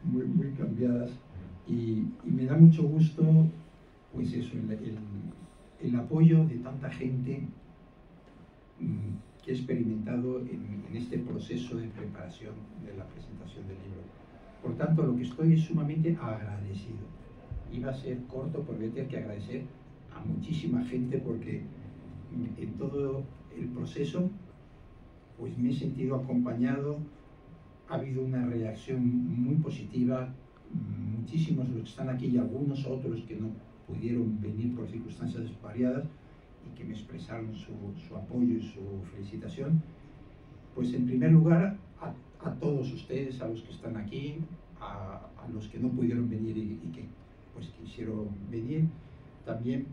muy cambiadas, y me da mucho gusto pues eso, el apoyo de tanta gente que he experimentado en este proceso de preparación de la presentación del libro. Por tanto, lo que estoy es sumamente agradecido. Iba a ser corto porque voy a tener que agradecer a muchísima gente porque en todo el proceso pues me he sentido acompañado, ha habido una reacción muy positiva, muchísimos los que están aquí y algunos otros que no pudieron venir por circunstancias variadas y que me expresaron su apoyo y su felicitación. Pues en primer lugar a todos ustedes, a los que están aquí, a los que no pudieron venir y que pues quisieron venir, también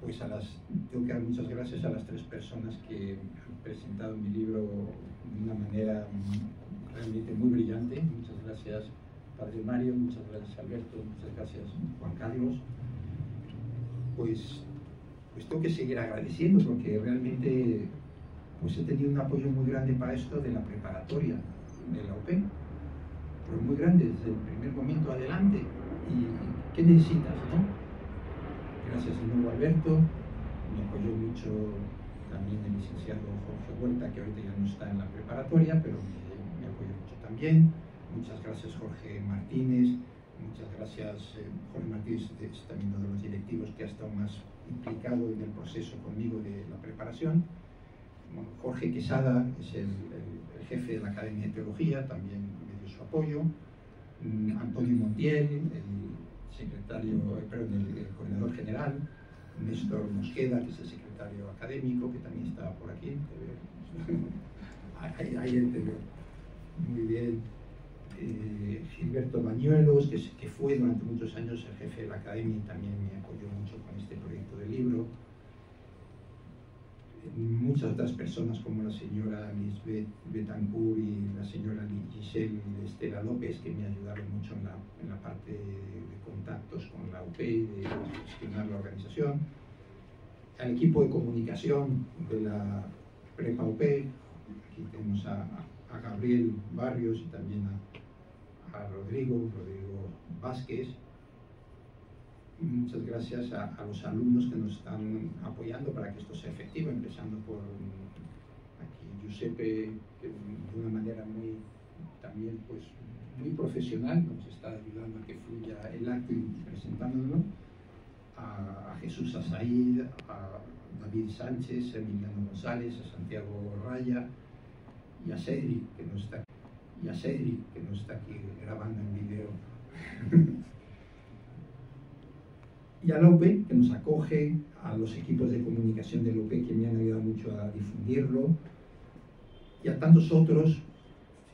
pues tengo que dar muchas gracias a las 3 personas que han presentado mi libro de una manera realmente muy brillante. Muchas gracias Padre Mario, muchas gracias Alberto, muchas gracias Juan Carlos. Pues tengo que seguir agradeciendo porque realmente pues he tenido un apoyo muy grande para esto de la preparatoria de la UP, pero muy grande desde el primer momento adelante. ¿Y qué necesitas, no? Gracias de nuevo Alberto, me apoyó mucho también el licenciado Jorge Huerta, que ahorita ya no está en la preparatoria, pero me apoyó mucho también. Muchas gracias Jorge Martínez, muchas gracias Jorge Martínez es también uno de los directivos que ha estado más implicado en el proceso conmigo de la preparación. Bueno, Jorge Quesada es el jefe de la Academia de Teología, también me dio su apoyo. Antonio Montiel, el coordinador general. Néstor Mosqueda, que es el secretario académico, que también estaba por aquí. Ahí te veo. Muy bien. Gilberto Bañuelos, que fue durante muchos años el jefe de la academia y también me apoyó mucho con este proyecto de libro. Muchas otras personas como la señora Lisbeth Betancourt y la señora Giselle Estela López, que me ayudaron mucho en la parte de contactos con la UP, de gestionar la organización. Al equipo de comunicación de la Prepa UP, aquí tenemos a Gabriel Barrios y también a Rodrigo Vázquez. Muchas gracias a los alumnos que nos están apoyando para que esto sea efectivo, empezando por aquí Giuseppe, que de una manera también pues muy profesional nos está ayudando a que fluya el acto y presentándolo, a Jesús Asaíd, a David Sánchez, a Emiliano González, a Santiago Raya y a Cedric, que nos está aquí grabando en video. Y a la UP, que nos acoge, a los equipos de comunicación de la UP que me han ayudado mucho a difundirlo, y a tantos otros,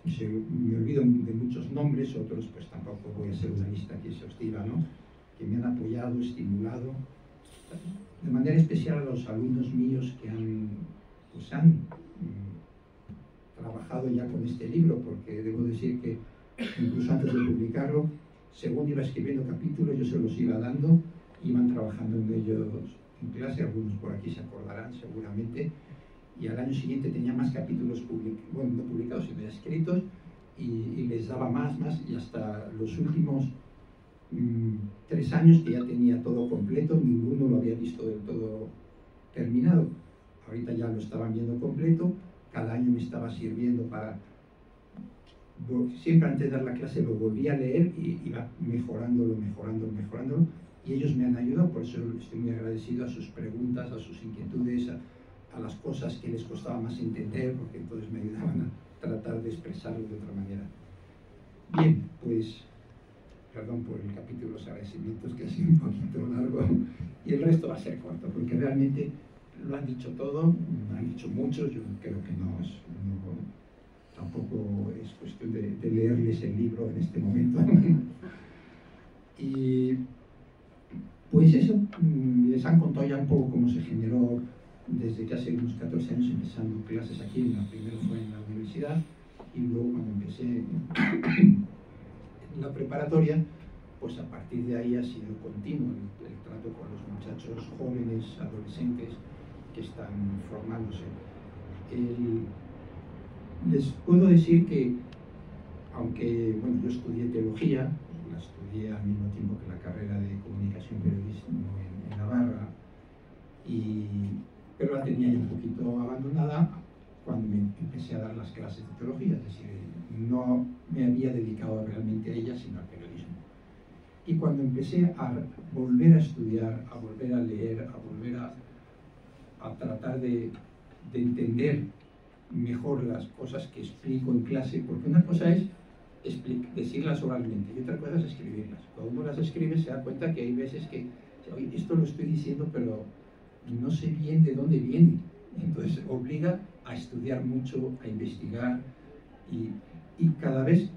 me olvido de muchos nombres, otros pues tampoco voy a hacer una lista aquí exhaustiva, ¿no? Que me han apoyado, estimulado, de manera especial a los alumnos míos que han trabajado ya con este libro, porque debo decir que incluso antes de publicarlo, según iba escribiendo capítulos, yo se los iba dando, iban trabajando en ellos en clase, algunos por aquí se acordarán seguramente, y al año siguiente tenía más capítulos no publicados, sino ya escritos, y les daba más, y hasta los últimos 3 años que ya tenía todo completo, ninguno lo había visto del todo terminado. Ahorita ya lo estaban viendo completo, cada año me estaba sirviendo para... Siempre antes de dar la clase lo volví a leer y iba mejorándolo, y ellos me han ayudado, por eso estoy muy agradecido a sus preguntas, a sus inquietudes, a las cosas que les costaba más entender, porque entonces me ayudaban a tratar de expresarlo de otra manera. Bien, pues, perdón por el capítulo de los agradecimientos, que ha sido un poquito largo, y el resto va a ser corto, porque realmente lo han dicho todo, han dicho muchos, yo creo que tampoco es cuestión de leerles el libro en este momento. Y pues eso, les han contado ya un poco cómo se generó desde que hace unos 14 años empezando clases aquí, primero fue en la universidad y luego cuando empecé en la preparatoria, pues a partir de ahí ha sido continuo el trato con los muchachos jóvenes, adolescentes que están formándose. Les puedo decir que, aunque bueno, yo estudié teología, la estudié al mismo tiempo que la carrera de comunicación y periodismo en Navarra, pero la tenía ya un poquito abandonada cuando me empecé a dar las clases de teología, es decir, no me había dedicado realmente a ella, sino al periodismo. Y cuando empecé a volver a estudiar, a volver a leer, a volver a tratar de entender mejor las cosas que explico en clase, porque una cosa es decirlas oralmente y otra cosa es escribirlas. Cuando uno las escribe se da cuenta que hay veces que, oye, esto lo estoy diciendo, pero no sé bien de dónde viene. Entonces obliga a estudiar mucho, a investigar y cada vez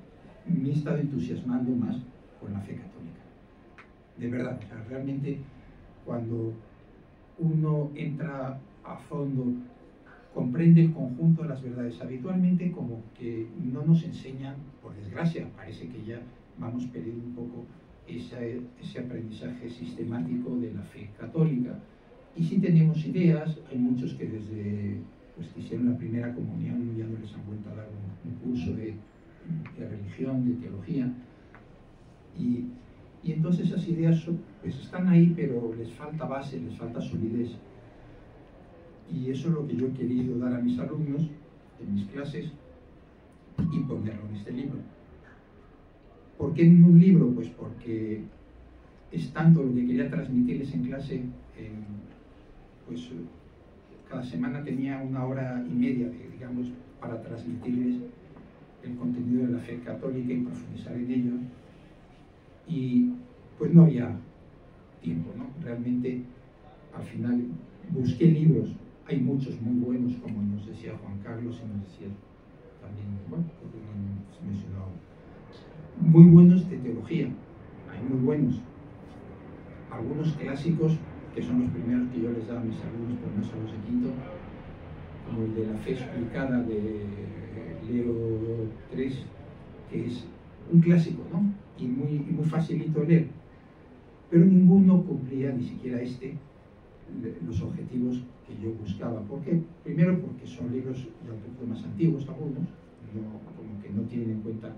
me he estado entusiasmando más con la fe católica. De verdad, o sea, realmente cuando uno entra a fondo, comprende el conjunto de las verdades. Habitualmente como que no nos enseñan, por desgracia, parece que ya vamos perdiendo un poco ese aprendizaje sistemático de la fe católica. Y sí tenemos ideas, hay muchos que desde pues, que hicieron la primera comunión ya no les han vuelto a dar un curso de religión, de teología. Y entonces esas ideas pues, están ahí, pero les falta base, les falta solidez. Y eso es lo que yo he querido dar a mis alumnos en mis clases y ponerlo en este libro. ¿Por qué en un libro? Pues porque es tanto lo que quería transmitirles en clase. Pues cada semana tenía 1 hora y media, digamos, para transmitirles el contenido de la fe católica y profundizar en ello. Y pues no había tiempo, ¿no? Realmente al final busqué libros. Hay muchos muy buenos, como nos decía Juan Carlos y nos decía también, bueno, porque no hemos mencionado, muy buenos de teología, hay muy buenos. Algunos clásicos, que son los primeros que yo les daba a mis alumnos, por no ser los de quinto, como el de la fe explicada de Leo III, que es un clásico, ¿no? Y muy facilito de leer. Pero ninguno cumplía, ni siquiera los objetivos que yo buscaba. ¿Por qué? Primero porque son libros ya un poco más antiguos algunos, como que no tienen en cuenta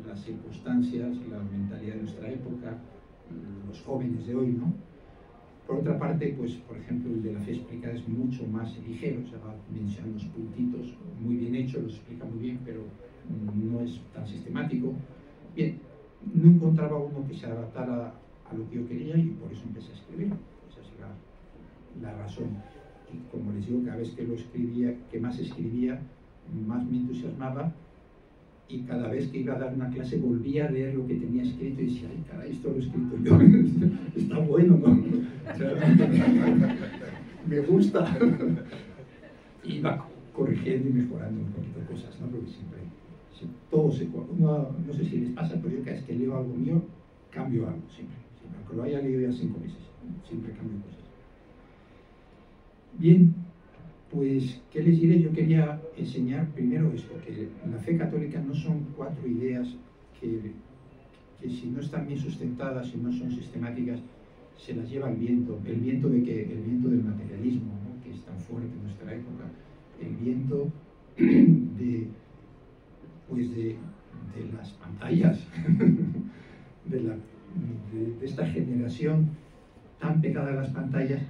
las circunstancias, la mentalidad de nuestra época, los jóvenes de hoy, ¿no? Por otra parte, pues, por ejemplo, el de la fe explicada es mucho más ligero, se va mencionando unos puntitos, muy bien hecho, los explica muy bien, pero no es tan sistemático. Bien, no encontraba uno que se adaptara a lo que yo quería y por eso empecé a escribir. Esa es la razón. Y como les digo, cada vez que lo escribía, que más escribía, más me entusiasmaba, y cada vez que iba a dar una clase volvía a leer lo que tenía escrito y decía, ay, caray, esto lo he escrito yo, está bueno, ¿no? Me gusta. Y iba corrigiendo y mejorando un poquito cosas, ¿no? Porque siempre no sé si les pasa, pero yo cada vez que leo algo mío, cambio algo, siempre. Aunque lo haya leído ya 5 meses, siempre cambio cosas. Bien, pues, ¿qué les diré? Yo quería enseñar primero esto, que la fe católica no son 4 ideas que si no están bien sustentadas, si no son sistemáticas, se las lleva el viento del materialismo, ¿no? Que es tan fuerte en nuestra época, el viento de las pantallas, de esta generación tan pegada a las pantallas,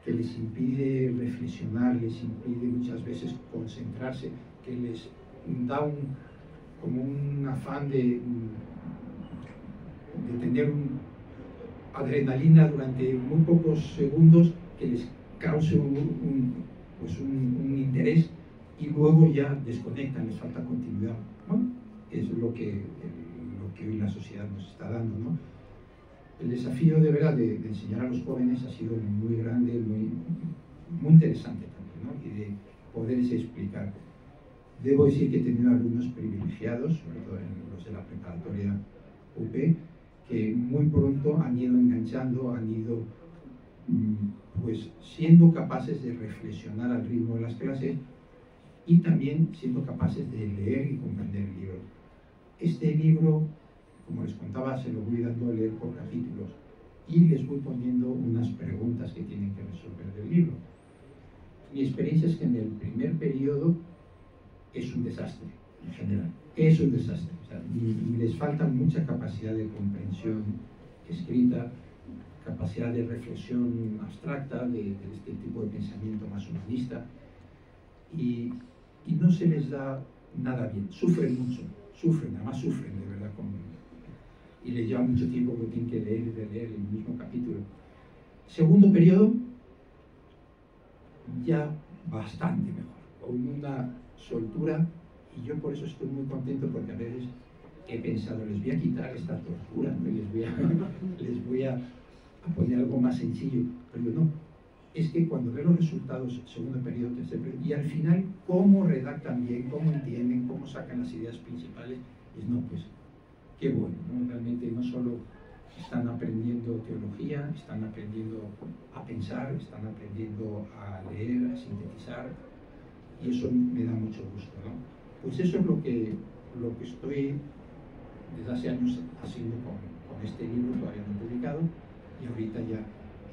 que les impide reflexionar, les impide muchas veces concentrarse, que les da como un afán de tener adrenalina durante muy pocos segundos, que les cause un interés y luego ya desconectan, les falta continuidad. Bueno, eso es lo que hoy la sociedad nos está dando, ¿no? El desafío de verdad de enseñar a los jóvenes ha sido muy grande, muy interesante también, ¿no? Y de poderles explicar. Debo decir que he tenido alumnos privilegiados, sobre todo los de la preparatoria UP, que muy pronto han ido enganchando, han ido pues siendo capaces de reflexionar al ritmo de las clases y también siendo capaces de leer y comprender el libro. Este libro, como les contaba, se lo voy dando a leer por capítulos y les voy poniendo unas preguntas que tienen que resolver del libro. Mi experiencia es que en el primer periodo es un desastre, en general. Es un desastre. O sea, y les falta mucha capacidad de comprensión escrita, capacidad de reflexión abstracta, de este tipo de pensamiento más humanista. Y no se les da nada bien. Sufren mucho, además sufren de verdad. Y les lleva mucho tiempo porque tienen que leer y releer el mismo capítulo. Segundo periodo, ya bastante mejor, con una soltura, y yo por eso estoy muy contento, porque a veces he pensado, les voy a quitar esta tortura, ¿no? les voy a poner algo más sencillo, pero no, es que cuando veo los resultados, segundo periodo, tercer periodo, y al final cómo redactan bien, cómo entienden, cómo sacan las ideas principales, es no, pues qué bueno, ¿no? Realmente no solo están aprendiendo teología, están aprendiendo a pensar, están aprendiendo a leer, a sintetizar, y eso me da mucho gusto, ¿no? Pues eso es lo que estoy desde hace años haciendo con este libro, todavía no publicado, y ahorita ya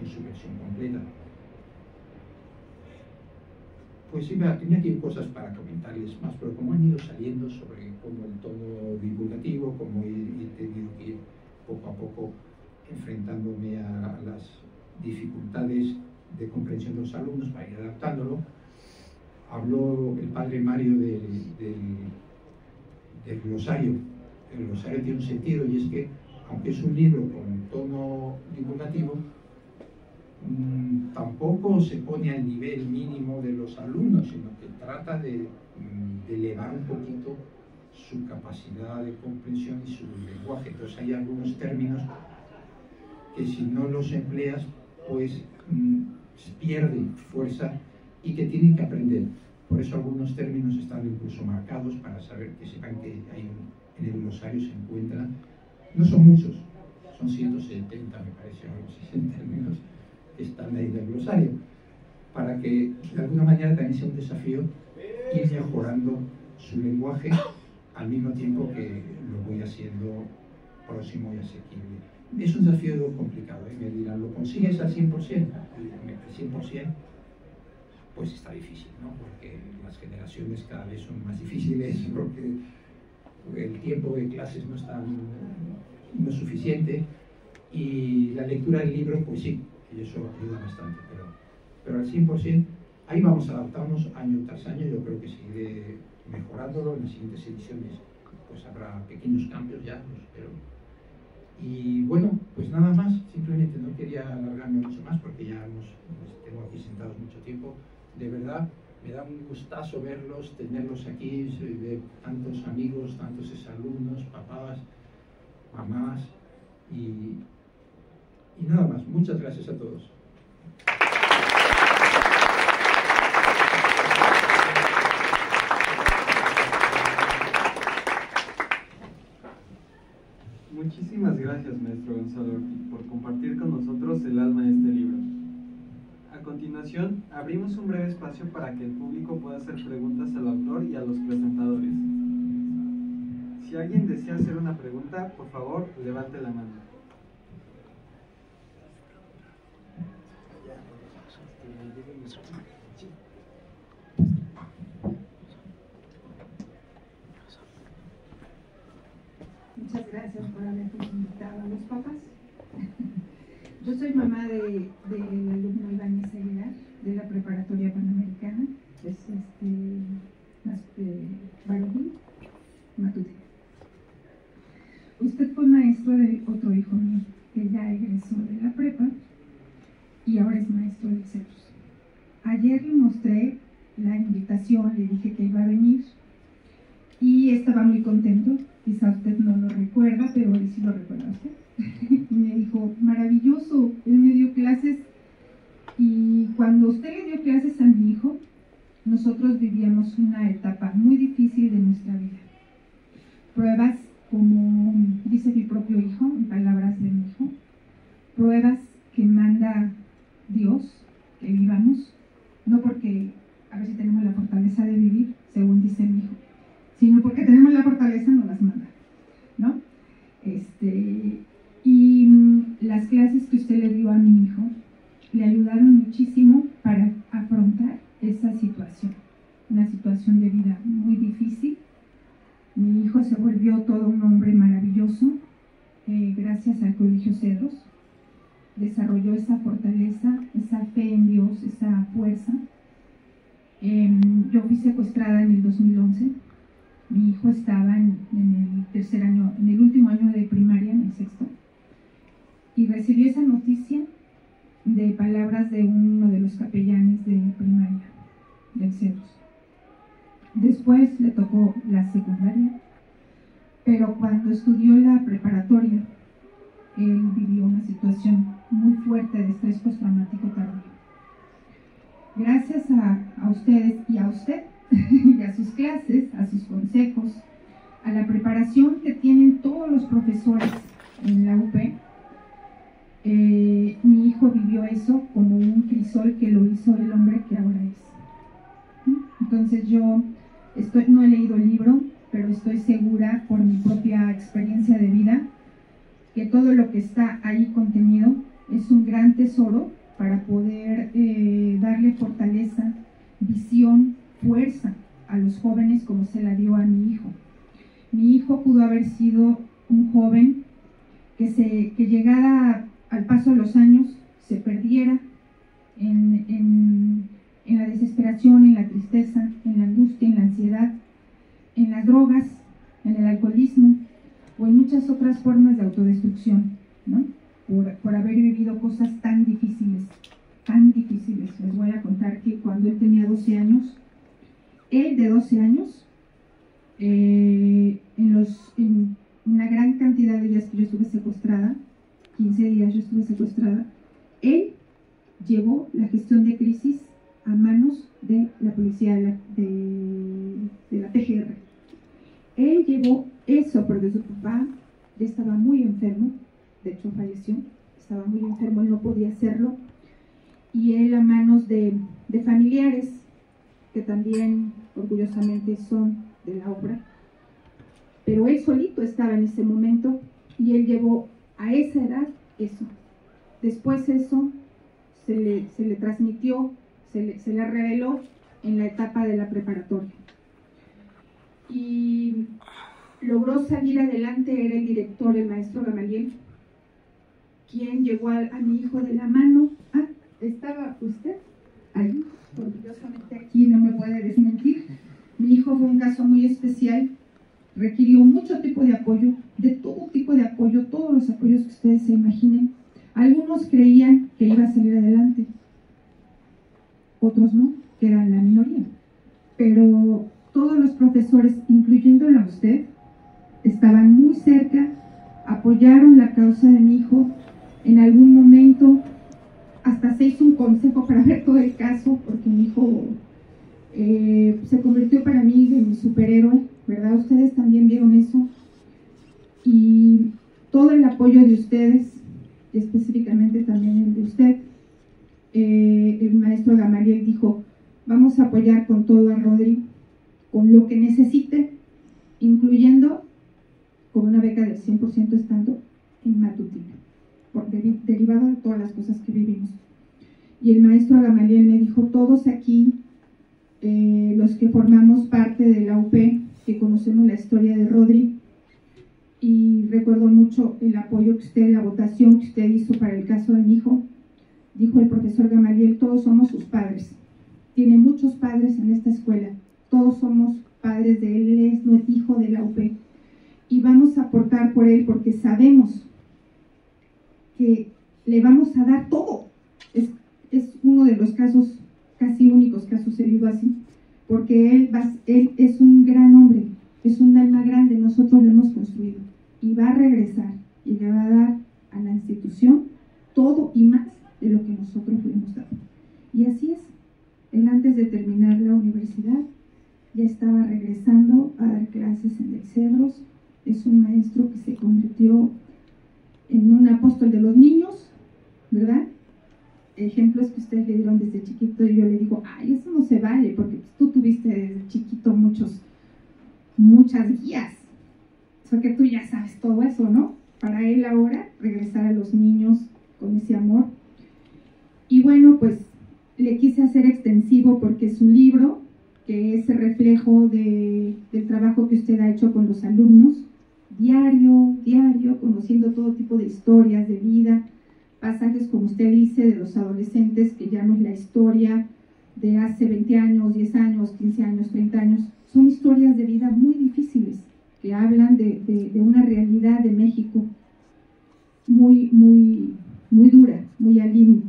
en su versión completa. Pues sí, tenía aquí cosas para comentarles más, pero como han ido saliendo sobre cómo el tono divulgativo, cómo he tenido que ir poco a poco enfrentándome a las dificultades de comprensión de los alumnos para ir adaptándolo. Habló el padre Mario del glosario. El glosario tiene un sentido, y es que, aunque es un libro con tono divulgativo, tampoco se pone al nivel mínimo de los alumnos, sino que trata de elevar un poquito su capacidad de comprensión y su lenguaje. Entonces hay algunos términos que si no los empleas, pues pierde fuerza y que tienen que aprender. Por eso algunos términos están incluso marcados para saber, que sepan que en el glosario se encuentran, no son muchos, son 170 me parece, algo así, en términos que están ahí del glosario, para que de alguna manera también sea un desafío ir mejorando su lenguaje al mismo tiempo que lo voy haciendo próximo y asequible. Es un desafío complicado, me dirán, ¿lo consigues al 100%? El 100% pues está difícil, ¿no? Porque las generaciones cada vez son más difíciles, porque el tiempo de clases no es suficiente, y la lectura del libro, pues sí, y eso ayuda bastante, pero al 100%, ahí vamos a adaptarnos año tras año. Yo creo que seguiré mejorándolo. En las siguientes ediciones pues habrá pequeños cambios, ya lo espero. Y bueno, pues nada más, simplemente no quería alargarme mucho más porque ya tengo aquí sentados mucho tiempo. De verdad, me da un gustazo verlos, tenerlos aquí, de tantos amigos, tantos exalumnos, papás, mamás, y nada más. Muchas gracias a todos. Muchísimas gracias, maestro Gonzalo Ortiz, por compartir con nosotros el alma de este libro. A continuación, abrimos un breve espacio para que el público pueda hacer preguntas al autor y a los presentadores. Si alguien desea hacer una pregunta, por favor, levante la mano. Muchas gracias por habernos invitado a los papás. Yo soy mamá del alumno Ibáñez Aguilar, de la Preparatoria Panamericana, es varonil, Matute. Usted fue maestro de otro hijo mío, que ya egresó de la prepa y ahora es maestro de CEPUS. Ayer le mostré la invitación, le dije que iba a venir y estaba muy contento. Quizá usted no lo recuerda, pero él sí lo recuerda usted. Y me dijo, maravilloso, él me dio clases, y cuando usted le dio clases a mi hijo, nosotros vivíamos una etapa muy difícil de nuestra vida. Pruebas, como dice mi propio hijo, en palabras de mi hijo, pruebas que manda Dios porque tenemos la fortaleza, nos las manda, ¿no? Y las clases que usted le dio a mi hijo le ayudaron muchísimo para afrontar esa situación, una situación de vida muy difícil. Mi hijo se volvió todo un hombre maravilloso, gracias al Colegio Cedros. Desarrolló esa fortaleza, esa fe en Dios, esa fuerza. Yo fui secuestrada en el 2011. Mi hijo estaba en el tercer año, en el último año de primaria, en el sexto, y recibió esa noticia de palabras de uno de los capellanes de primaria del Cedros. Después le tocó la secundaria, pero cuando estudió la preparatoria, él vivió una situación muy fuerte de estrés postraumático tardío. Gracias a ustedes y a usted, y a sus clases, a sus consejos, a la preparación que tienen todos los profesores en la UP, mi hijo vivió eso como un crisol que lo hizo el hombre que ahora es. Entonces yo no he leído el libro, pero estoy segura por mi propia experiencia de vida que todo lo que está ahí contenido es un gran tesoro para poder darle fortaleza, visión, fuerza a los jóvenes como se la dio a mi hijo. Mi hijo pudo haber sido un joven que llegara al paso de los años, se perdiera en la desesperación, en la tristeza, en la angustia, en la ansiedad, en las drogas, en el alcoholismo o en muchas otras formas de autodestrucción, ¿no? Por haber vivido cosas tan difíciles, tan difíciles. Les voy a contar que cuando él tenía 12 años, él de 12 años, en una gran cantidad de días que yo estuve secuestrada, 15 días yo estuve secuestrada, él llevó la gestión de crisis a manos de la policía de la PGR. Él llevó eso porque su papá ya estaba muy enfermo, de hecho falleció, estaba muy enfermo, él no podía hacerlo, y él a manos de familiares que también orgullosamente son de la obra, pero él solito estaba en ese momento y él llevó a esa edad eso. Después eso se le transmitió, se le reveló en la etapa de la preparatoria. Y logró salir adelante, era el director, el maestro Gamaliel, quien llevó a mi hijo de la mano. ¿Estaba usted ahí? Orgullosamente aquí, no me puede desmentir. Mi hijo fue un caso muy especial, requirió mucho tipo de apoyo, de todo tipo de apoyo, todos los apoyos que ustedes se imaginen. Algunos creían que iba a salir adelante, otros no, que eran la minoría. Pero todos los profesores, incluyéndolo a usted, estaban muy cerca, apoyaron la causa de mi hijo. En algún momento hasta se hizo un consejo para ver todo el caso, porque mi hijo se convirtió para mí en mi superhéroe, ¿verdad? Ustedes también vieron eso. Y todo el apoyo de ustedes, y específicamente también el de usted, el maestro Gamaliel dijo, vamos a apoyar con todo a Rodri, con lo que necesite, incluyendo con una beca del 100% estando en Matutina, derivado de todas las cosas que vivimos. Y el maestro Gamaliel me dijo, todos aquí, los que formamos parte de la UP, que conocemos la historia de Rodri, y recuerdo mucho el apoyo que usted, la votación que usted hizo para el caso de mi hijo, dijo el profesor Gamaliel, todos somos sus padres. Tiene muchos padres en esta escuela, todos somos padres de él, él es nuestro hijo de la UP. Y vamos a aportar por él porque sabemos que le vamos a dar todo. Es uno de los casos casi únicos que ha sucedido así, porque él es un gran hombre, es un alma grande, nosotros lo hemos construido y va a regresar y le va a dar a la institución todo y más de lo que nosotros le hemos dado. Y así es, él antes de terminar la universidad ya estaba regresando a dar clases en el Cedros. Es un maestro que se convirtió en un apóstol de los niños, ¿verdad? Ejemplos que ustedes le dieron desde chiquito y yo le digo, ay, eso no se vale, porque tú tuviste desde chiquito muchos muchas guías. O sea que tú ya sabes todo eso, ¿no? Para él ahora regresar a los niños con ese amor. Y bueno, pues le quise hacer extensivo porque su libro, que es el reflejo del trabajo que usted ha hecho con los alumnos, diario, conociendo todo tipo de historias de vida, pasajes, como usted dice, de los adolescentes, que ya no es la historia de hace 20 años, 10 años, 15 años, 30 años, son historias de vida muy difíciles, que hablan de una realidad de México muy dura, muy al límite.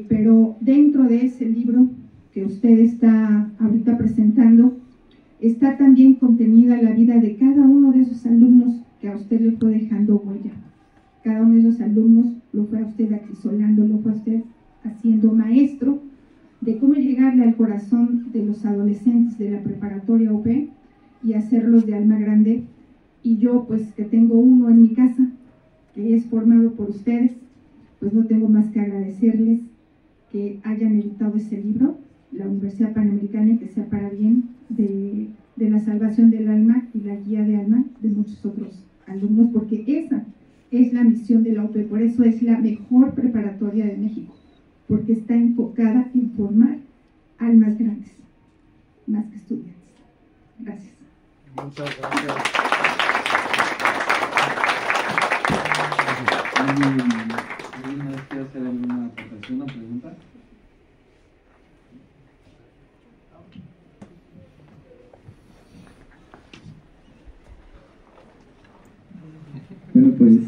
Pero dentro de ese libro que usted está ahorita presentando, está también contenida la vida de cada uno de esos alumnos que a usted le fue dejando huella. Cada uno de esos alumnos lo fue a usted acrisolando, lo fue a usted haciendo maestro de cómo llegarle al corazón de los adolescentes de la preparatoria UP y hacerlos de alma grande. Y yo, pues, que tengo uno en mi casa, que es formado por ustedes, pues no tengo más que agradecerles que hayan editado ese libro, la Universidad Panamericana, y que sea para bien de la salvación del alma y la guía de alma de muchos otros alumnos, porque esa es la misión de la UP, por eso es la mejor preparatoria de México, porque está enfocada en formar almas grandes, más que estudiantes. Gracias. Muchas gracias. ¿Alguien más quiere hacer alguna aportación o pregunta? Bueno, pues,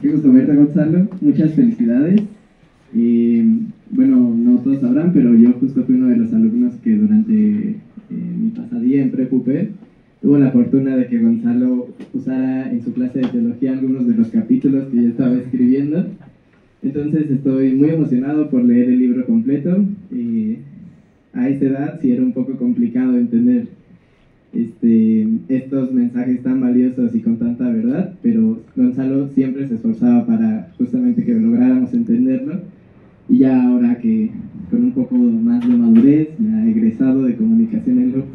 qué gusto verte, Gonzalo. Muchas felicidades. Bueno, no todos sabrán, pero yo justo fui uno de los alumnos que durante mi pasadía en Prepupé tuvo la fortuna de que Gonzalo usara en su clase de teología algunos de los capítulos que yo estaba escribiendo. Entonces estoy muy emocionado por leer el libro completo. A esa edad sí era un poco complicado entender estos mensajes tan valiosos y con tanta verdad, pero Gonzalo siempre se esforzaba para justamente que lográramos entenderlo. Y ya ahora que con un poco más de madurez, ya egresado de comunicación en la UP,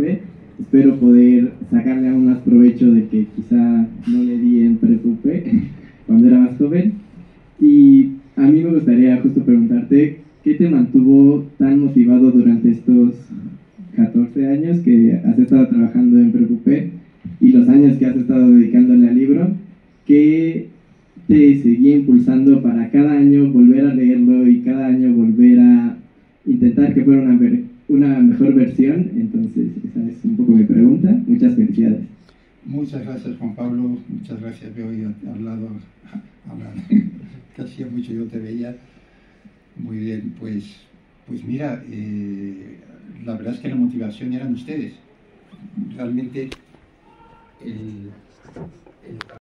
espero poder sacarle aún más provecho de que quizá no le di en Prepupé cuando era más joven. Y a mí me gustaría justo preguntarte, ¿qué te mantuvo tan motivado durante estos 14 años que has estado trabajando en Prepupé y los años que has estado dedicándole al libro? ¿Qué te seguía impulsando para cada año volver a leerlo y cada año volver a intentar que fuera una mejor versión? Entonces, esa es un poco mi pregunta. Muchas felicidades. Muchas gracias, Juan Pablo. Muchas gracias. Yo he hablado que hacía mucho yo te veía. Muy bien, pues mira, la verdad es que la motivación eran ustedes. Realmente el